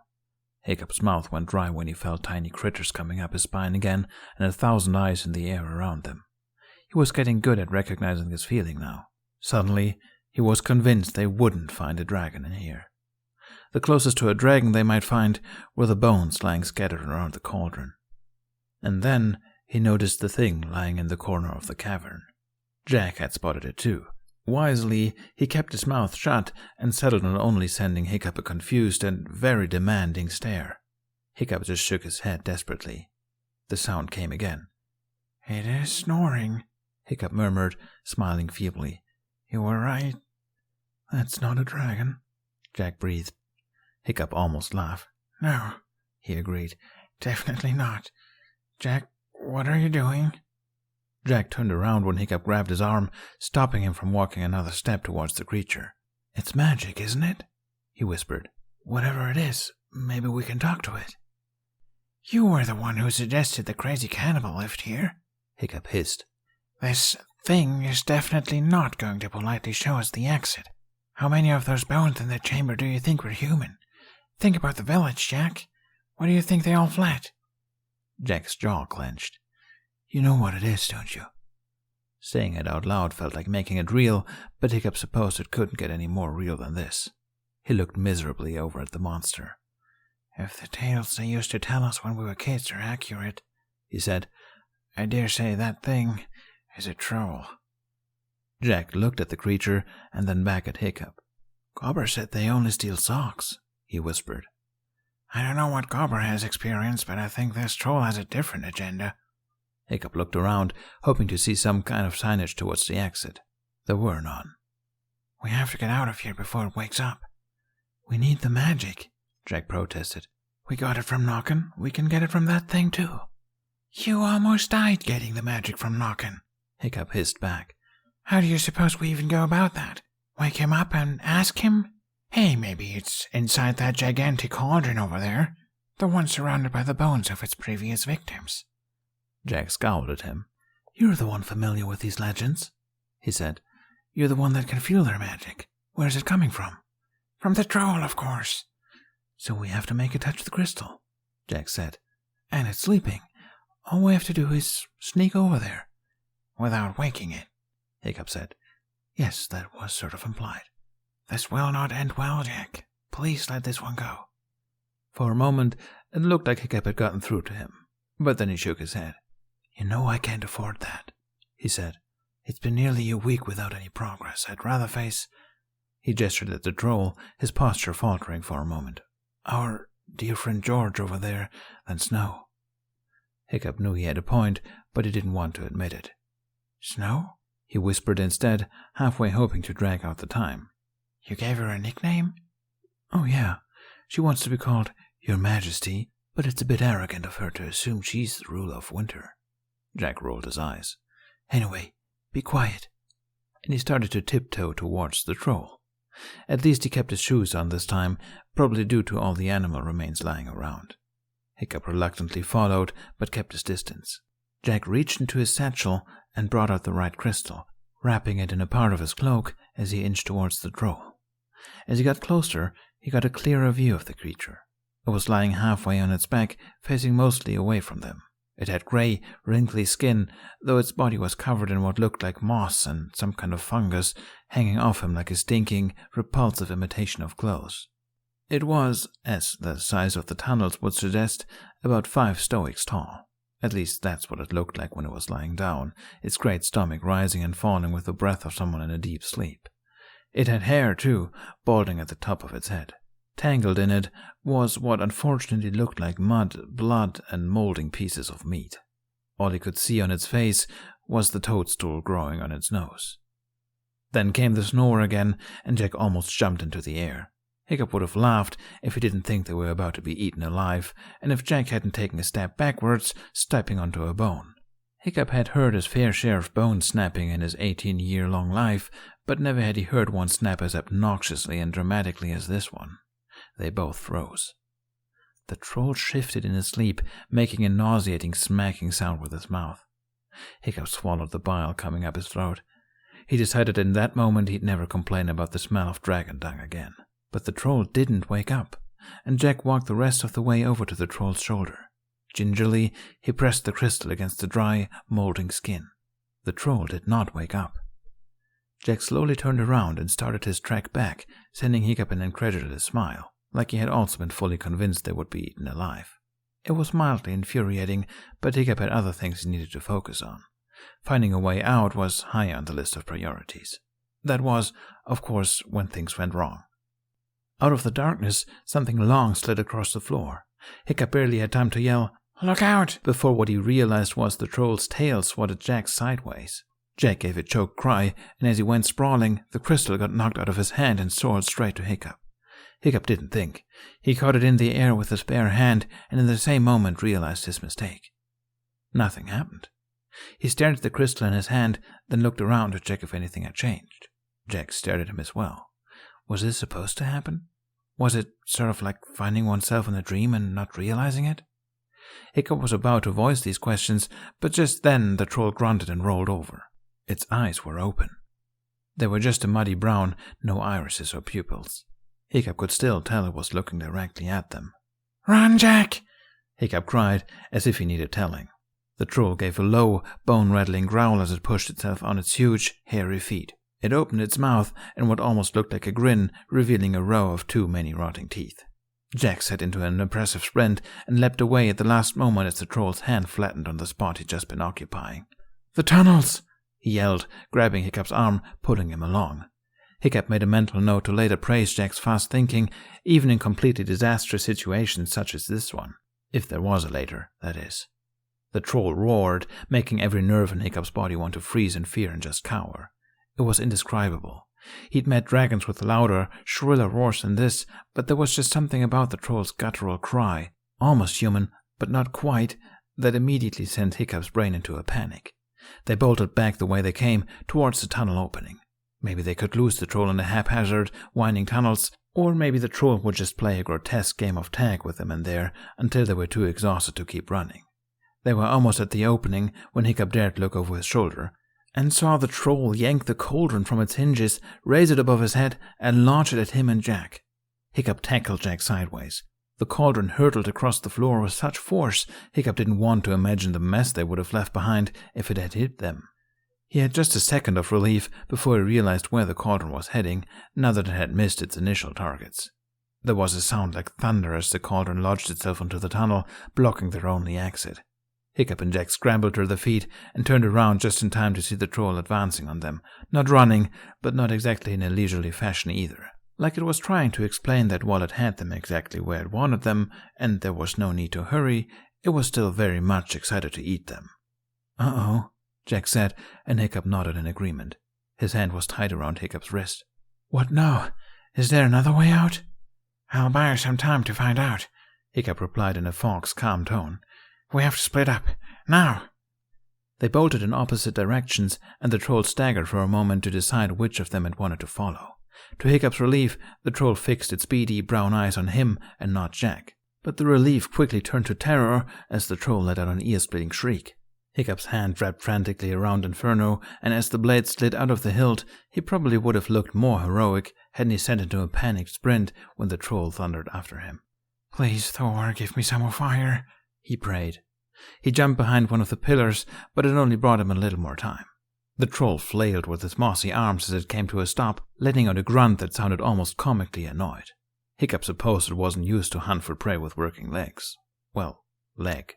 Hiccup's mouth went dry when he felt tiny critters coming up his spine again and 1,000 eyes in the air around them. He was getting good at recognizing this feeling now. Suddenly, he was convinced they wouldn't find a dragon in here. The closest to a dragon they might find were the bones lying scattered around the cauldron. And then he noticed the thing lying in the corner of the cavern. Jack had spotted it too. Wisely, he kept his mouth shut and settled on only sending Hiccup a confused and very demanding stare. Hiccup just shook his head desperately. The sound came again. "It is snoring," Hiccup murmured, smiling feebly. "You were right. That's not a dragon," Jack breathed. Hiccup almost laughed. "No," he agreed. "Definitely not. Jack, what are you doing?" Jack turned around when Hiccup grabbed his arm, stopping him from walking another step towards the creature. "It's magic, isn't it?" he whispered. "Whatever it is, maybe we can talk to it." "You were the one who suggested the crazy cannibal lived here," Hiccup hissed. "This thing is definitely not going to politely show us the exit. How many of those bones in the chamber do you think were human? Think about the village, Jack. Why do you think they all fled?" Jack's jaw clenched. "You know what it is, don't you?" Saying it out loud felt like making it real, but Hiccup supposed it couldn't get any more real than this. He looked miserably over at the monster. "If the tales they used to tell us when we were kids are accurate," he said, "I dare say that thing is a troll." Jack looked at the creature and then back at Hiccup. "Gobber said they only steal socks," he whispered. "I don't know what Gobber has experienced, but I think this troll has a different agenda." Hiccup looked around, hoping to see some kind of signage towards the exit. There were none. "We have to get out of here before it wakes up." "We need the magic," Jack protested. "We got it from knocking. We can get it from that thing, too." "You almost died getting the magic from knocking," Hiccup hissed back. "How do you suppose we even go about that? Wake him up and ask him? Hey, maybe it's inside that gigantic cauldron over there, the one surrounded by the bones of its previous victims." Jack scowled at him. "You're the one familiar with these legends," he said. "You're the one that can feel their magic. Where's it coming from?" "From the troll, of course." "So we have to make it touch the crystal," Jack said. "And it's sleeping. All we have to do is sneak over there." "Without waking it," Hiccup said. "Yes, that was sort of implied." "This will not end well, Jack. Please let this one go." For a moment, it looked like Hiccup had gotten through to him, but then he shook his head. "You know I can't afford that," he said. "It's been nearly a week without any progress. I'd rather face—" He gestured at the troll, his posture faltering for a moment. "Our dear friend George over there than Snow." Hiccup knew he had a point, but he didn't want to admit it. "Snow?" he whispered instead, halfway hoping to drag out the time. "You gave her a nickname?" "Oh, yeah. She wants to be called Your Majesty, but it's a bit arrogant of her to assume she's the ruler of winter." Jack rolled his eyes. "Anyway, be quiet." And he started to tiptoe towards the troll. At least he kept his shoes on this time, probably due to all the animal remains lying around. Hiccup reluctantly followed, but kept his distance. Jack reached into his satchel and brought out the right crystal, wrapping it in a part of his cloak as he inched towards the troll. As he got closer, he got a clearer view of the creature. It was lying halfway on its back, facing mostly away from them. It had gray, wrinkly skin, though its body was covered in what looked like moss and some kind of fungus, hanging off him like a stinking, repulsive imitation of clothes. It was, as the size of the tunnels would suggest, about 5 stoics tall. At least that's what it looked like when it was lying down, its great stomach rising and falling with the breath of someone in a deep sleep. It had hair, too, balding at the top of its head. Tangled in it was what unfortunately looked like mud, blood, and molding pieces of meat. All he could see on its face was the toadstool growing on its nose. Then came the snore again, and Jack almost jumped into the air. Hiccup would have laughed if he didn't think they were about to be eaten alive, and if Jack hadn't taken a step backwards, stepping onto a bone. Hiccup had heard his fair share of bone snapping in his 18-year-long life, but never had he heard one snap as obnoxiously and dramatically as this one. They both froze. The troll shifted in his sleep, making a nauseating smacking sound with his mouth. Hiccup swallowed the bile coming up his throat. He decided in that moment he'd never complain about the smell of dragon dung again. But the troll didn't wake up, and Jack walked the rest of the way over to the troll's shoulder. Gingerly, he pressed the crystal against the dry, molding skin. The troll did not wake up. Jack slowly turned around and started his trek back, sending Hiccup an incredulous smile, like he had also been fully convinced they would be eaten alive. It was mildly infuriating, but Hiccup had other things he needed to focus on. Finding a way out was high on the list of priorities. That was, of course, when things went wrong. Out of the darkness, something long slid across the floor. Hiccup barely had time to yell, "Look out!" before what he realized was the troll's tail swatted Jack sideways. Jack gave a choked cry, and as he went sprawling, the crystal got knocked out of his hand and soared straight to Hiccup. Hiccup didn't think. He caught it in the air with his bare hand, and in the same moment realized his mistake. Nothing happened. He stared at the crystal in his hand, then looked around to check if anything had changed. Jack stared at him as well. Was this supposed to happen? Was it sort of like finding oneself in a dream and not realizing it? Hiccup was about to voice these questions, but just then the troll grunted and rolled over. Its eyes were open. They were just a muddy brown, no irises or pupils. Hiccup could still tell it was looking directly at them. "Run, Jack!" Hiccup cried, as if he needed telling. The troll gave a low, bone-rattling growl as it pushed itself on its huge, hairy feet. It opened its mouth in what almost looked like a grin, revealing a row of too many rotting teeth. Jack set into an impressive sprint and leapt away at the last moment as the troll's hand flattened on the spot he'd just been occupying. "The tunnels!" he yelled, grabbing Hiccup's arm, pulling him along. Hiccup made a mental note to later praise Jack's fast thinking, even in completely disastrous situations such as this one. If there was a later, that is. The troll roared, making every nerve in Hiccup's body want to freeze in fear and just cower. It was indescribable. He'd met dragons with louder, shriller roars than this, but there was just something about the troll's guttural cry, almost human, but not quite, that immediately sent Hiccup's brain into a panic. They bolted back the way they came, towards the tunnel opening. Maybe they could lose the troll in the haphazard, winding tunnels, or maybe the troll would just play a grotesque game of tag with them in there until they were too exhausted to keep running. They were almost at the opening when Hiccup dared look over his shoulder, and saw the troll yank the cauldron from its hinges, raise it above his head, and launch it at him and Jack. Hiccup tackled Jack sideways. The cauldron hurtled across the floor with such force, Hiccup didn't want to imagine the mess they would have left behind if it had hit them. He had just a second of relief before he realized where the cauldron was heading, now that it had missed its initial targets. There was a sound like thunder as the cauldron lodged itself into the tunnel, blocking their only exit. Hiccup and Jack scrambled to their feet and turned around just in time to see the troll advancing on them, not running, but not exactly in a leisurely fashion either. Like it was trying to explain that while it had them exactly where it wanted them, and there was no need to hurry, it was still very much excited to eat them. "Uh-oh," Jack said, and Hiccup nodded in agreement. His hand was tight around Hiccup's wrist. "What now? Is there another way out?" "I'll buy her some time to find out," Hiccup replied in a fox, calm tone. "We have to split up. Now!" They bolted in opposite directions, and the troll staggered for a moment to decide which of them it wanted to follow. To Hiccup's relief, the troll fixed its beady brown eyes on him and not Jack. But the relief quickly turned to terror as the troll let out an ear-splitting shriek. Hiccup's hand wrapped frantically around Inferno, and as the blade slid out of the hilt, he probably would have looked more heroic hadn't he set into a panicked sprint when the troll thundered after him. "Please, Thor, give me some more fire," he prayed. He jumped behind one of the pillars, but it only brought him a little more time. The troll flailed with its mossy arms as it came to a stop, letting out a grunt that sounded almost comically annoyed. Hiccup supposed it wasn't used to hunt for prey with working legs. Well, leg.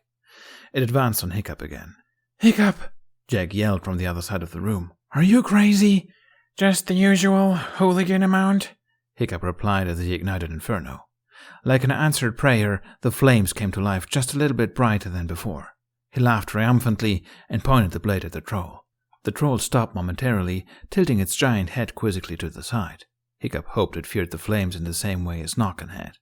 It advanced on Hiccup again. "Hiccup!" Jack yelled from the other side of the room. "Are you crazy?" "Just the usual hooligan amount," Hiccup replied as he ignited Inferno. Like an answered prayer, the flames came to life just a little bit brighter than before. He laughed triumphantly and pointed the blade at the troll. The troll stopped momentarily, tilting its giant head quizzically to the side. Hiccup hoped it feared the flames in the same way as Noggin had.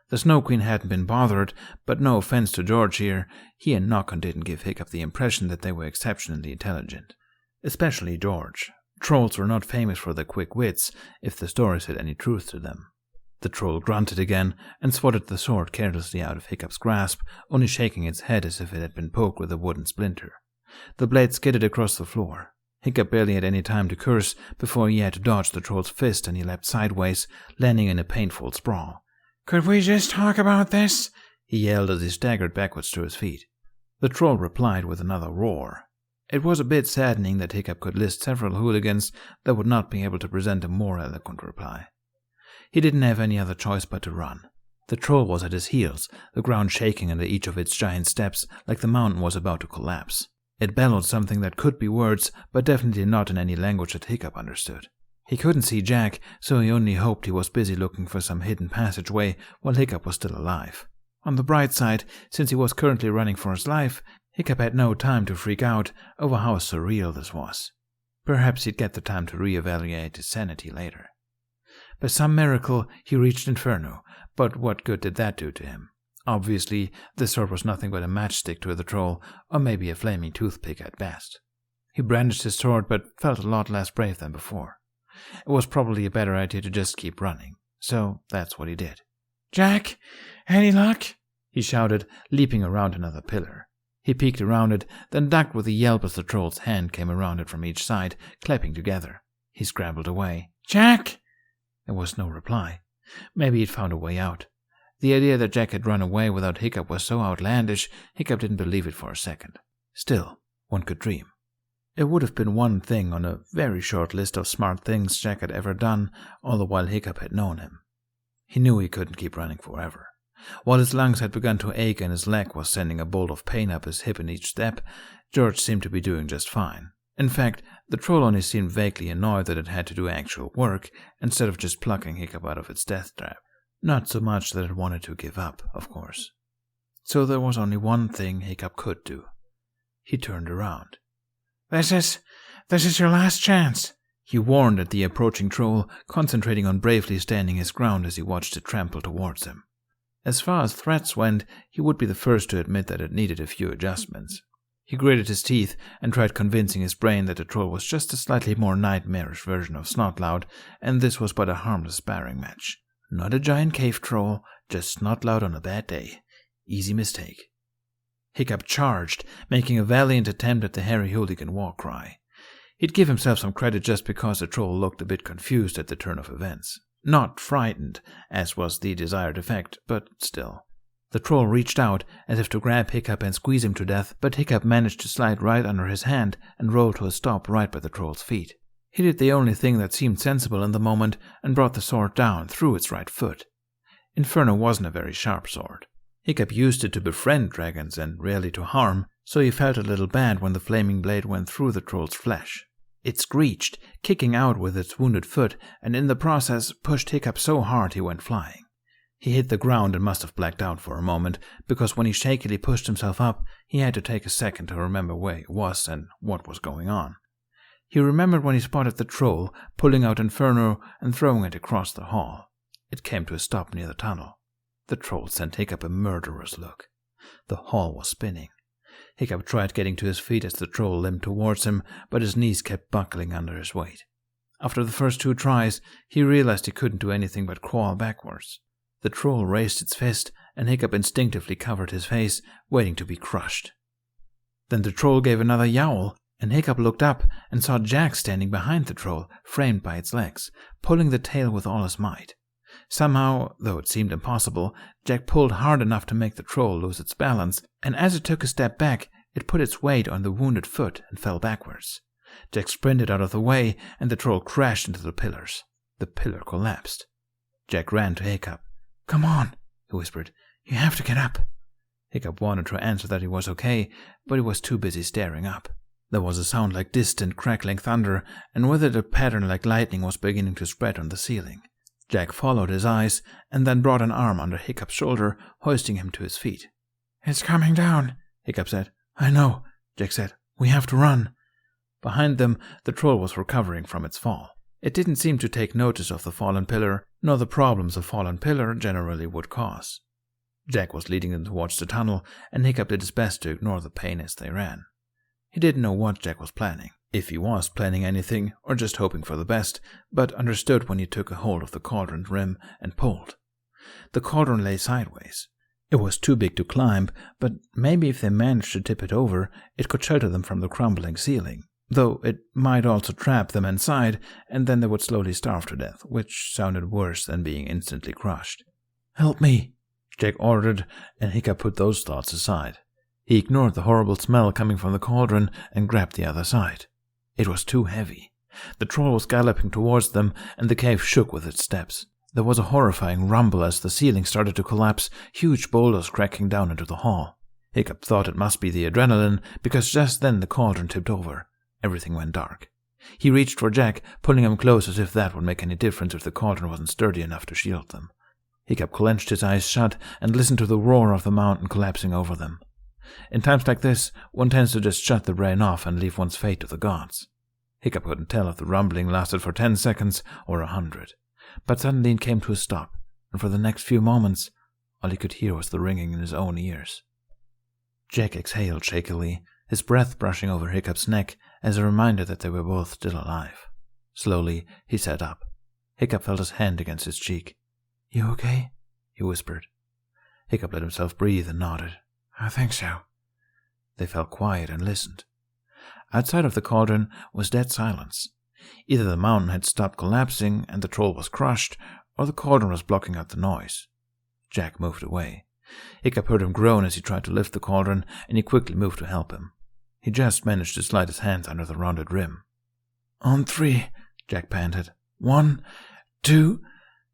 The Snow Queen hadn't been bothered, but no offense to George here, he and Noggin didn't give Hiccup the impression that they were exceptionally intelligent. Especially George. Trolls were not famous for their quick wits, if the stories had any truth to them. The troll grunted again and swatted the sword carelessly out of Hiccup's grasp, only shaking its head as if it had been poked with a wooden splinter. The blade skidded across the floor. Hiccup barely had any time to curse before he had to dodge the troll's fist, and he leapt sideways, landing in a painful sprawl. "Could we just talk about this?" he yelled as he staggered backwards to his feet. The troll replied with another roar. It was a bit saddening that Hiccup could list several hooligans that would not be able to present a more eloquent reply. He didn't have any other choice but to run. The troll was at his heels, the ground shaking under each of its giant steps like the mountain was about to collapse. It bellowed something that could be words, but definitely not in any language that Hiccup understood. He couldn't see Jack, so he only hoped he was busy looking for some hidden passageway while Hiccup was still alive. On the bright side, since he was currently running for his life, Hiccup had no time to freak out over how surreal this was. Perhaps he'd get the time to reevaluate his sanity later. By some miracle, he reached Inferno, but what good did that do to him? Obviously, the sword was nothing but a matchstick to the troll, or maybe a flaming toothpick at best. He brandished his sword, but felt a lot less brave than before. It was probably a better idea to just keep running, so that's what he did. "Jack, any luck?" he shouted, leaping around another pillar. He peeked around it, then ducked with a yelp as the troll's hand came around it from each side, clapping together. He scrambled away. "Jack!" There was no reply. Maybe he'd found a way out. The idea that Jack had run away without Hiccup was so outlandish, Hiccup didn't believe it for a second. Still, one could dream. It would have been one thing on a very short list of smart things Jack had ever done, all the while Hiccup had known him. He knew he couldn't keep running forever. While his lungs had begun to ache and his leg was sending a bolt of pain up his hip in each step, George seemed to be doing just fine. In fact, the troll only seemed vaguely annoyed that it had to do actual work instead of just plucking Hiccup out of its death trap. Not so much that it wanted to give up, of course. So there was only one thing Hiccup could do. He turned around. This is your last chance," he warned at the approaching troll, concentrating on bravely standing his ground as he watched it trample towards him. As far as threats went, he would be the first to admit that it needed a few adjustments. He gritted his teeth and tried convincing his brain that the troll was just a slightly more nightmarish version of Snotloud, and this was but a harmless sparring match. Not a giant cave troll, just Snotloud on a bad day. Easy mistake. Hiccup charged, making a valiant attempt at the hairy hooligan war cry. He'd give himself some credit just because the troll looked a bit confused at the turn of events. Not frightened, as was the desired effect, but still. The troll reached out as if to grab Hiccup and squeeze him to death, but Hiccup managed to slide right under his hand and roll to a stop right by the troll's feet. He did the only thing that seemed sensible in the moment and brought the sword down through its right foot. Inferno wasn't a very sharp sword. Hiccup used it to befriend dragons and rarely to harm, so he felt a little bad when the flaming blade went through the troll's flesh. It screeched, kicking out with its wounded foot, and in the process pushed Hiccup so hard he went flying. He hit the ground and must have blacked out for a moment, because when he shakily pushed himself up, he had to take a second to remember where he was and what was going on. He remembered when he spotted the troll, pulling out Inferno and throwing it across the hall. It came to a stop near the tunnel. The troll sent Hiccup a murderous look. The hall was spinning. Hiccup tried getting to his feet as the troll limped towards him, but his knees kept buckling under his weight. After the first 2 tries, he realized he couldn't do anything but crawl backwards. The troll raised its fist, and Hiccup instinctively covered his face, waiting to be crushed. Then the troll gave another yowl, and Hiccup looked up and saw Jack standing behind the troll, framed by its legs, pulling the tail with all his might. Somehow, though it seemed impossible, Jack pulled hard enough to make the troll lose its balance, and as it took a step back, it put its weight on the wounded foot and fell backwards. Jack sprinted out of the way, and the troll crashed into the pillars. The pillar collapsed. Jack ran to Hiccup. "Come on," he whispered. "You have to get up." Hiccup wanted to answer that he was okay, but he was too busy staring up. There was a sound like distant, crackling thunder, and with it a pattern like lightning was beginning to spread on the ceiling. Jack followed his eyes and then brought an arm under Hiccup's shoulder, hoisting him to his feet. "It's coming down," Hiccup said. "I know," Jack said. "We have to run." Behind them, the troll was recovering from its fall. It didn't seem to take notice of the fallen pillar, nor the problems a fallen pillar generally would cause. Jack was leading them towards the tunnel, and Hiccup did his best to ignore the pain as they ran. He didn't know what Jack was planning, if he was planning anything or just hoping for the best, but understood when he took a hold of the cauldron's rim and pulled. The cauldron lay sideways. It was too big to climb, but maybe if they managed to tip it over, it could shelter them from the crumbling ceiling, though it might also trap them inside, and then they would slowly starve to death, which sounded worse than being instantly crushed. "Help me," Jack ordered, and Hiccup put those thoughts aside. He ignored the horrible smell coming from the cauldron and grabbed the other side. It was too heavy. The troll was galloping towards them, and the cave shook with its steps. There was a horrifying rumble as the ceiling started to collapse, huge boulders cracking down into the hall. Hiccup thought it must be the adrenaline, because just then the cauldron tipped over. Everything went dark. He reached for Jack, pulling him close as if that would make any difference if the cauldron wasn't sturdy enough to shield them. Hiccup clenched his eyes shut and listened to the roar of the mountain collapsing over them. In times like this, one tends to just shut the brain off and leave one's fate to the gods. Hiccup couldn't tell if the rumbling lasted for 10 seconds or 100, but suddenly it came to a stop, and for the next few moments, all he could hear was the ringing in his own ears. Jack exhaled shakily, his breath brushing over Hiccup's neck as a reminder that they were both still alive. Slowly, he sat up. Hiccup felt his hand against his cheek. "You okay?" he whispered. Hiccup let himself breathe and nodded. "I think so." They fell quiet and listened. Outside of the cauldron was dead silence. Either the mountain had stopped collapsing and the troll was crushed, or the cauldron was blocking out the noise. Jack moved away. Hiccup heard him groan as he tried to lift the cauldron, and he quickly moved to help him. He just managed to slide his hands under the rounded rim. "On 3, Jack panted. 1, 2...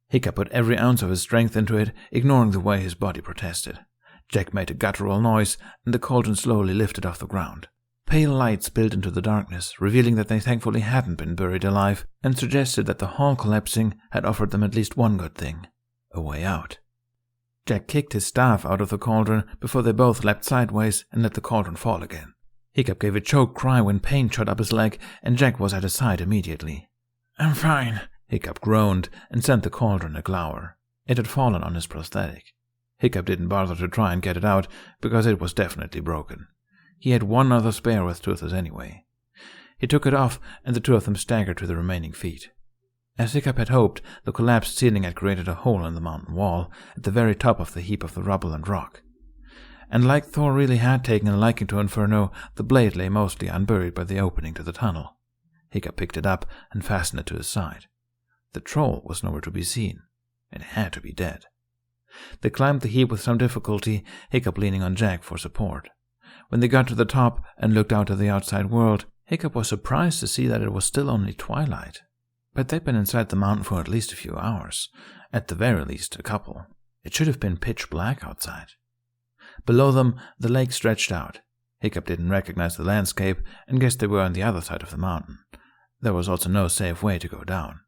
Hiccup put every ounce of his strength into it, ignoring the way his body protested. Jack made a guttural noise, and the cauldron slowly lifted off the ground. Pale light spilled into the darkness, revealing that they thankfully hadn't been buried alive, and suggested that the hall collapsing had offered them at least one good thing: a way out. Jack kicked his staff out of the cauldron before they both leapt sideways and let the cauldron fall again. Hiccup gave a choked cry when pain shot up his leg, and Jack was at his side immediately. "I'm fine," Hiccup groaned and sent the cauldron a glower. It had fallen on his prosthetic. Hiccup didn't bother to try and get it out, because it was definitely broken. He had one other spare with Toothless anyway. He took it off, and the two of them staggered to the remaining feet. As Hiccup had hoped, the collapsed ceiling had created a hole in the mountain wall, at the very top of the heap of the rubble and rock. And like Thor really had taken a liking to Inferno, the blade lay mostly unburied by the opening to the tunnel. Hiccup picked it up and fastened it to his side. The troll was nowhere to be seen. It had to be dead. They climbed the heap with some difficulty, Hiccup leaning on Jack for support. When they got to the top and looked out at the outside world, Hiccup was surprised to see that it was still only twilight. But they'd been inside the mountain for at least a few hours. At the very least, a couple. It should have been pitch black outside. Below them, the lake stretched out. Hiccup didn't recognize the landscape and guessed they were on the other side of the mountain. There was also no safe way to go down.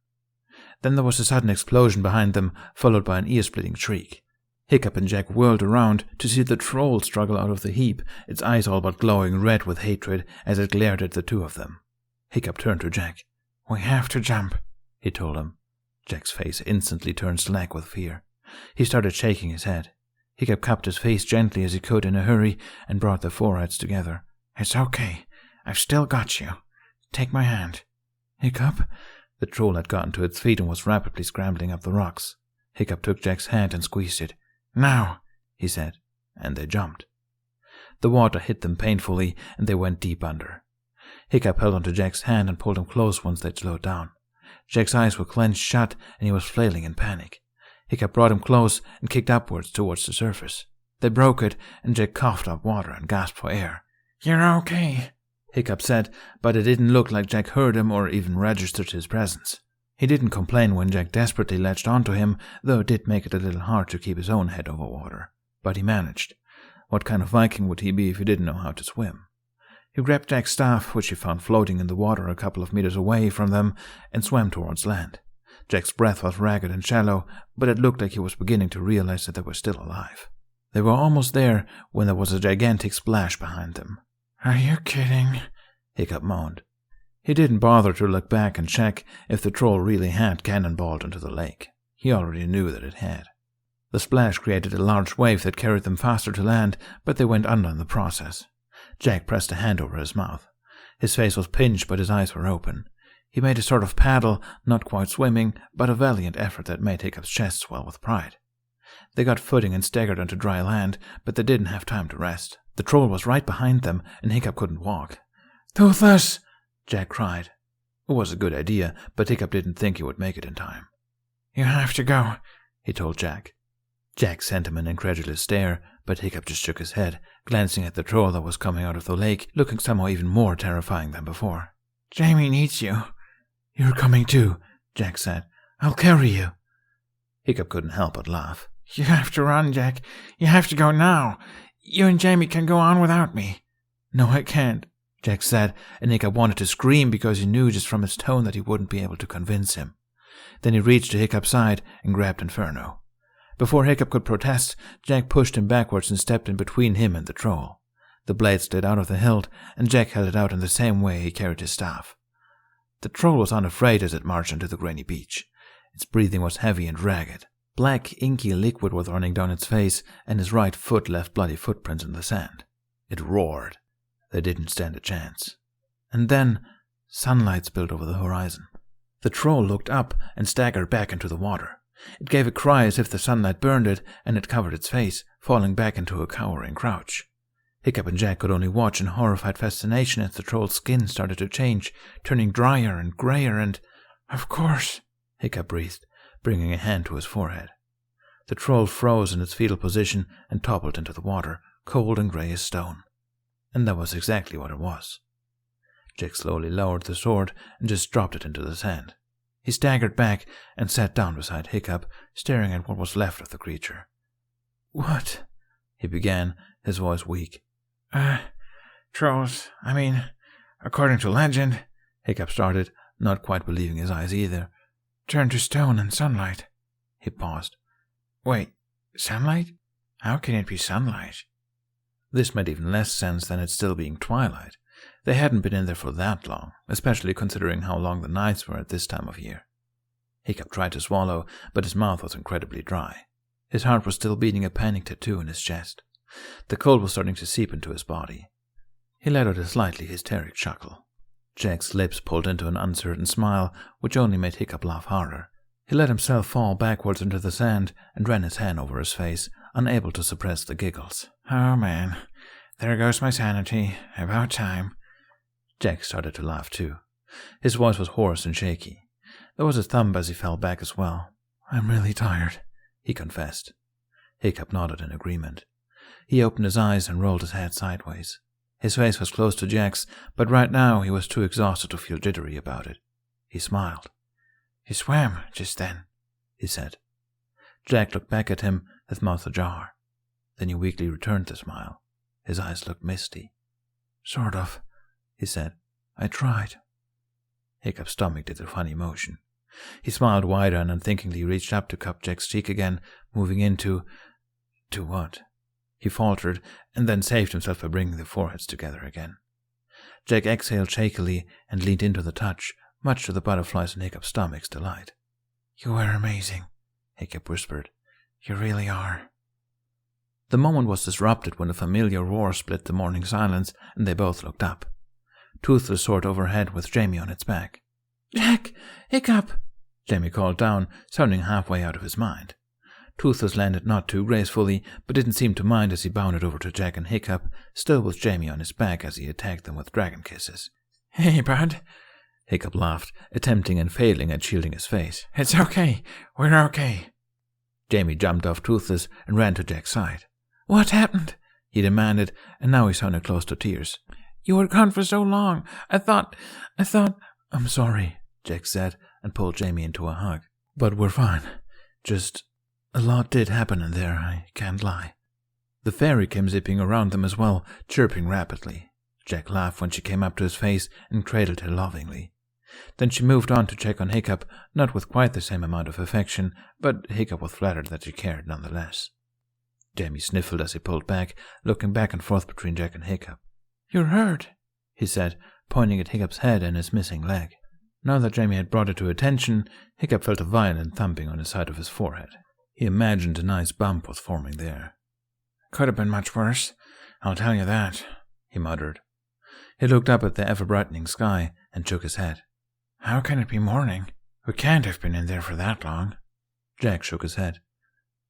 Then there was a sudden explosion behind them, followed by an ear-splitting shriek. Hiccup and Jack whirled around to see the troll struggle out of the heap, its eyes all but glowing red with hatred as it glared at the two of them. Hiccup turned to Jack. "We have to jump," he told him. Jack's face instantly turned slack with fear. He started shaking his head. Hiccup cupped his face gently as he could in a hurry and brought their foreheads together. "It's okay. I've still got you. Take my hand." "Hiccup?" The troll had gotten to its feet and was rapidly scrambling up the rocks. Hiccup took Jack's hand and squeezed it. "Now," he said, and they jumped. The water hit them painfully, and they went deep under. Hiccup held onto Jack's hand and pulled him close once they'd slowed down. Jack's eyes were clenched shut, and he was flailing in panic. Hiccup brought him close and kicked upwards towards the surface. They broke it, and Jack coughed up water and gasped for air. "You're okay," Hiccup said, but it didn't look like Jack heard him or even registered his presence. He didn't complain when Jack desperately latched onto him, though it did make it a little hard to keep his own head over water. But he managed. What kind of Viking would he be if he didn't know how to swim? He grabbed Jack's staff, which he found floating in the water a couple of meters away from them, and swam towards land. Jack's breath was ragged and shallow, but it looked like he was beginning to realize that they were still alive. They were almost there when there was a gigantic splash behind them. "Are you kidding?" Hiccup moaned. He didn't bother to look back and check if the troll really had cannonballed into the lake. He already knew that it had. The splash created a large wave that carried them faster to land, but they went under in the process. Jack pressed a hand over his mouth. His face was pinched, but his eyes were open. He made a sort of paddle, not quite swimming, but a valiant effort that made Hiccup's chest swell with pride. They got footing and staggered onto dry land, but they didn't have time to rest. The troll was right behind them, and Hiccup couldn't walk. "Toothless!" Jack cried. It was a good idea, but Hiccup didn't think he would make it in time. "You have to go," he told Jack. Jack sent him an incredulous stare, but Hiccup just shook his head, glancing at the troll that was coming out of the lake, looking somehow even more terrifying than before. "Jamie needs you." "You're coming too," Jack said. "I'll carry you." Hiccup couldn't help but laugh. "You have to run, Jack. You have to go now. You and Jamie can go on without me." "No, I can't," Jack said, and Hiccup wanted to scream because he knew just from his tone that he wouldn't be able to convince him. Then he reached to Hiccup's side and grabbed Inferno. Before Hiccup could protest, Jack pushed him backwards and stepped in between him and the troll. The blade slid out of the hilt, and Jack held it out in the same way he carried his staff. The troll was unafraid as it marched onto the grainy beach. Its breathing was heavy and ragged. Black, inky liquid was running down its face, and his right foot left bloody footprints in the sand. It roared. They didn't stand a chance. And then, sunlight spilled over the horizon. The troll looked up and staggered back into the water. It gave a cry as if the sunlight burned it, and it covered its face, falling back into a cowering crouch. Hiccup and Jack could only watch in horrified fascination as the troll's skin started to change, turning drier and grayer and... "Of course," Hiccup breathed, bringing a hand to his forehead. The troll froze in its fetal position and toppled into the water, cold and grey as stone. And that was exactly what it was. Jack slowly lowered the sword and just dropped it into the sand. He staggered back and sat down beside Hiccup, staring at what was left of the creature. "What?" he began, his voice weak. Trolls, according to legend," Hiccup started, not quite believing his eyes either. "turn to stone in sunlight." He paused. "Wait, sunlight? How can it be sunlight?" This made even less sense than it still being twilight. They hadn't been in there for that long, especially considering how long the nights were at this time of year. Hiccup tried to swallow, but his mouth was incredibly dry. His heart was still beating a panic tattoo in his chest. The cold was starting to seep into his body. He let out a slightly hysteric chuckle. Jack's lips pulled into an uncertain smile, which only made Hiccup laugh harder. He let himself fall backwards into the sand and ran his hand over his face, unable to suppress the giggles. "Oh, man. There goes my sanity. About time." Jack started to laugh too. His voice was hoarse and shaky. There was a thump as he fell back as well. "I'm really tired," he confessed. Hiccup nodded in agreement. He opened his eyes and rolled his head sideways. His face was close to Jack's, but right now he was too exhausted to feel jittery about it. He smiled. "You swam just then," he said. Jack looked back at him, his mouth ajar. Then he weakly returned the smile. His eyes looked misty. "Sort of," he said. "I tried." Hiccup's stomach did a funny motion. He smiled wider and unthinkingly reached up to cup Jack's cheek again, moving into... To what? He faltered, and then saved himself by bringing the foreheads together again. Jack exhaled shakily and leaned into the touch, much to the butterflies in Hiccup's stomach's delight. "You were amazing," Hiccup whispered. "You really are." The moment was disrupted when a familiar roar split the morning silence, and they both looked up. Toothless soared overhead with Jamie on its back. "Jack! Hiccup!" Jamie called down, sounding halfway out of his mind. Toothless landed not too gracefully, but didn't seem to mind as he bounded over to Jack and Hiccup, still with Jamie on his back as he attacked them with dragon kisses. "Hey, bud," Hiccup laughed, attempting and failing at shielding his face. "It's okay. We're okay." Jamie jumped off Toothless and ran to Jack's side. "What happened?" he demanded, and now he sounded close to tears. "You were gone for so long. I thought... "I'm sorry," Jack said, and pulled Jamie into a hug. "But we're fine. Just... a lot did happen in there, I can't lie." The fairy came zipping around them as well, chirping rapidly. Jack laughed when she came up to his face and cradled her lovingly. Then she moved on to check on Hiccup, not with quite the same amount of affection, but Hiccup was flattered that she cared nonetheless. Jamie sniffled as he pulled back, looking back and forth between Jack and Hiccup. "You're hurt," he said, pointing at Hiccup's head and his missing leg. Now that Jamie had brought it to attention, Hiccup felt a violent thumping on the side of his forehead. He imagined a nice bump was forming there. "Could have been much worse, I'll tell you that," he muttered. He looked up at the ever-brightening sky and shook his head. "How can it be morning? We can't have been in there for that long." Jack shook his head.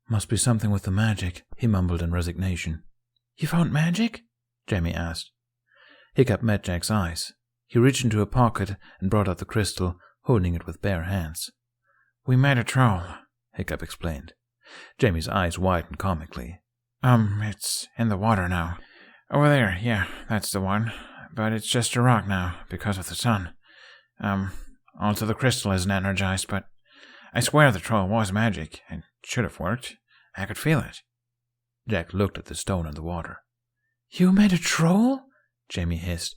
"Must be something with the magic," he mumbled in resignation. "You found magic?" Jamie asked. Hiccup met Jack's eyes. He reached into a pocket and brought out the crystal, holding it with bare hands. "We made a troll," Hiccup explained. Jamie's eyes widened comically. It's in the water now. Over there, yeah, that's the one. But it's just a rock now, because of the sun. Also the crystal isn't energized, but I swear the troll was magic. It should have worked. I could feel it." Jack looked at the stone in the water. "You made a troll?" Jamie hissed.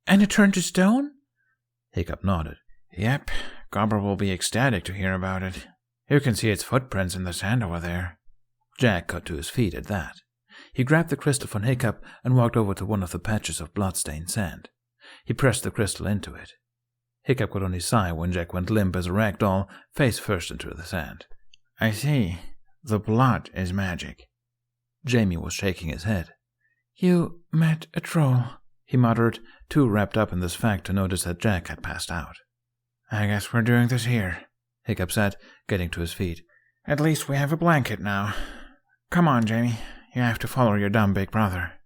"And it turned to stone?" Hiccup nodded. "Yep, Gobber will be ecstatic to hear about it. You can see its footprints in the sand over there." Jack got to his feet at that. He grabbed the crystal from Hiccup and walked over to one of the patches of blood-stained sand. He pressed the crystal into it. Hiccup could only sigh when Jack went limp as a rag doll, face first into the sand. "I see. The blood is magic." Jamie was shaking his head. "You met a troll," he muttered, too wrapped up in this fact to notice that Jack had passed out. "I guess we're doing this here," Hiccup said, getting to his feet. "At least we have a blanket now. Come on, Jamie. You have to follow your dumb big brother."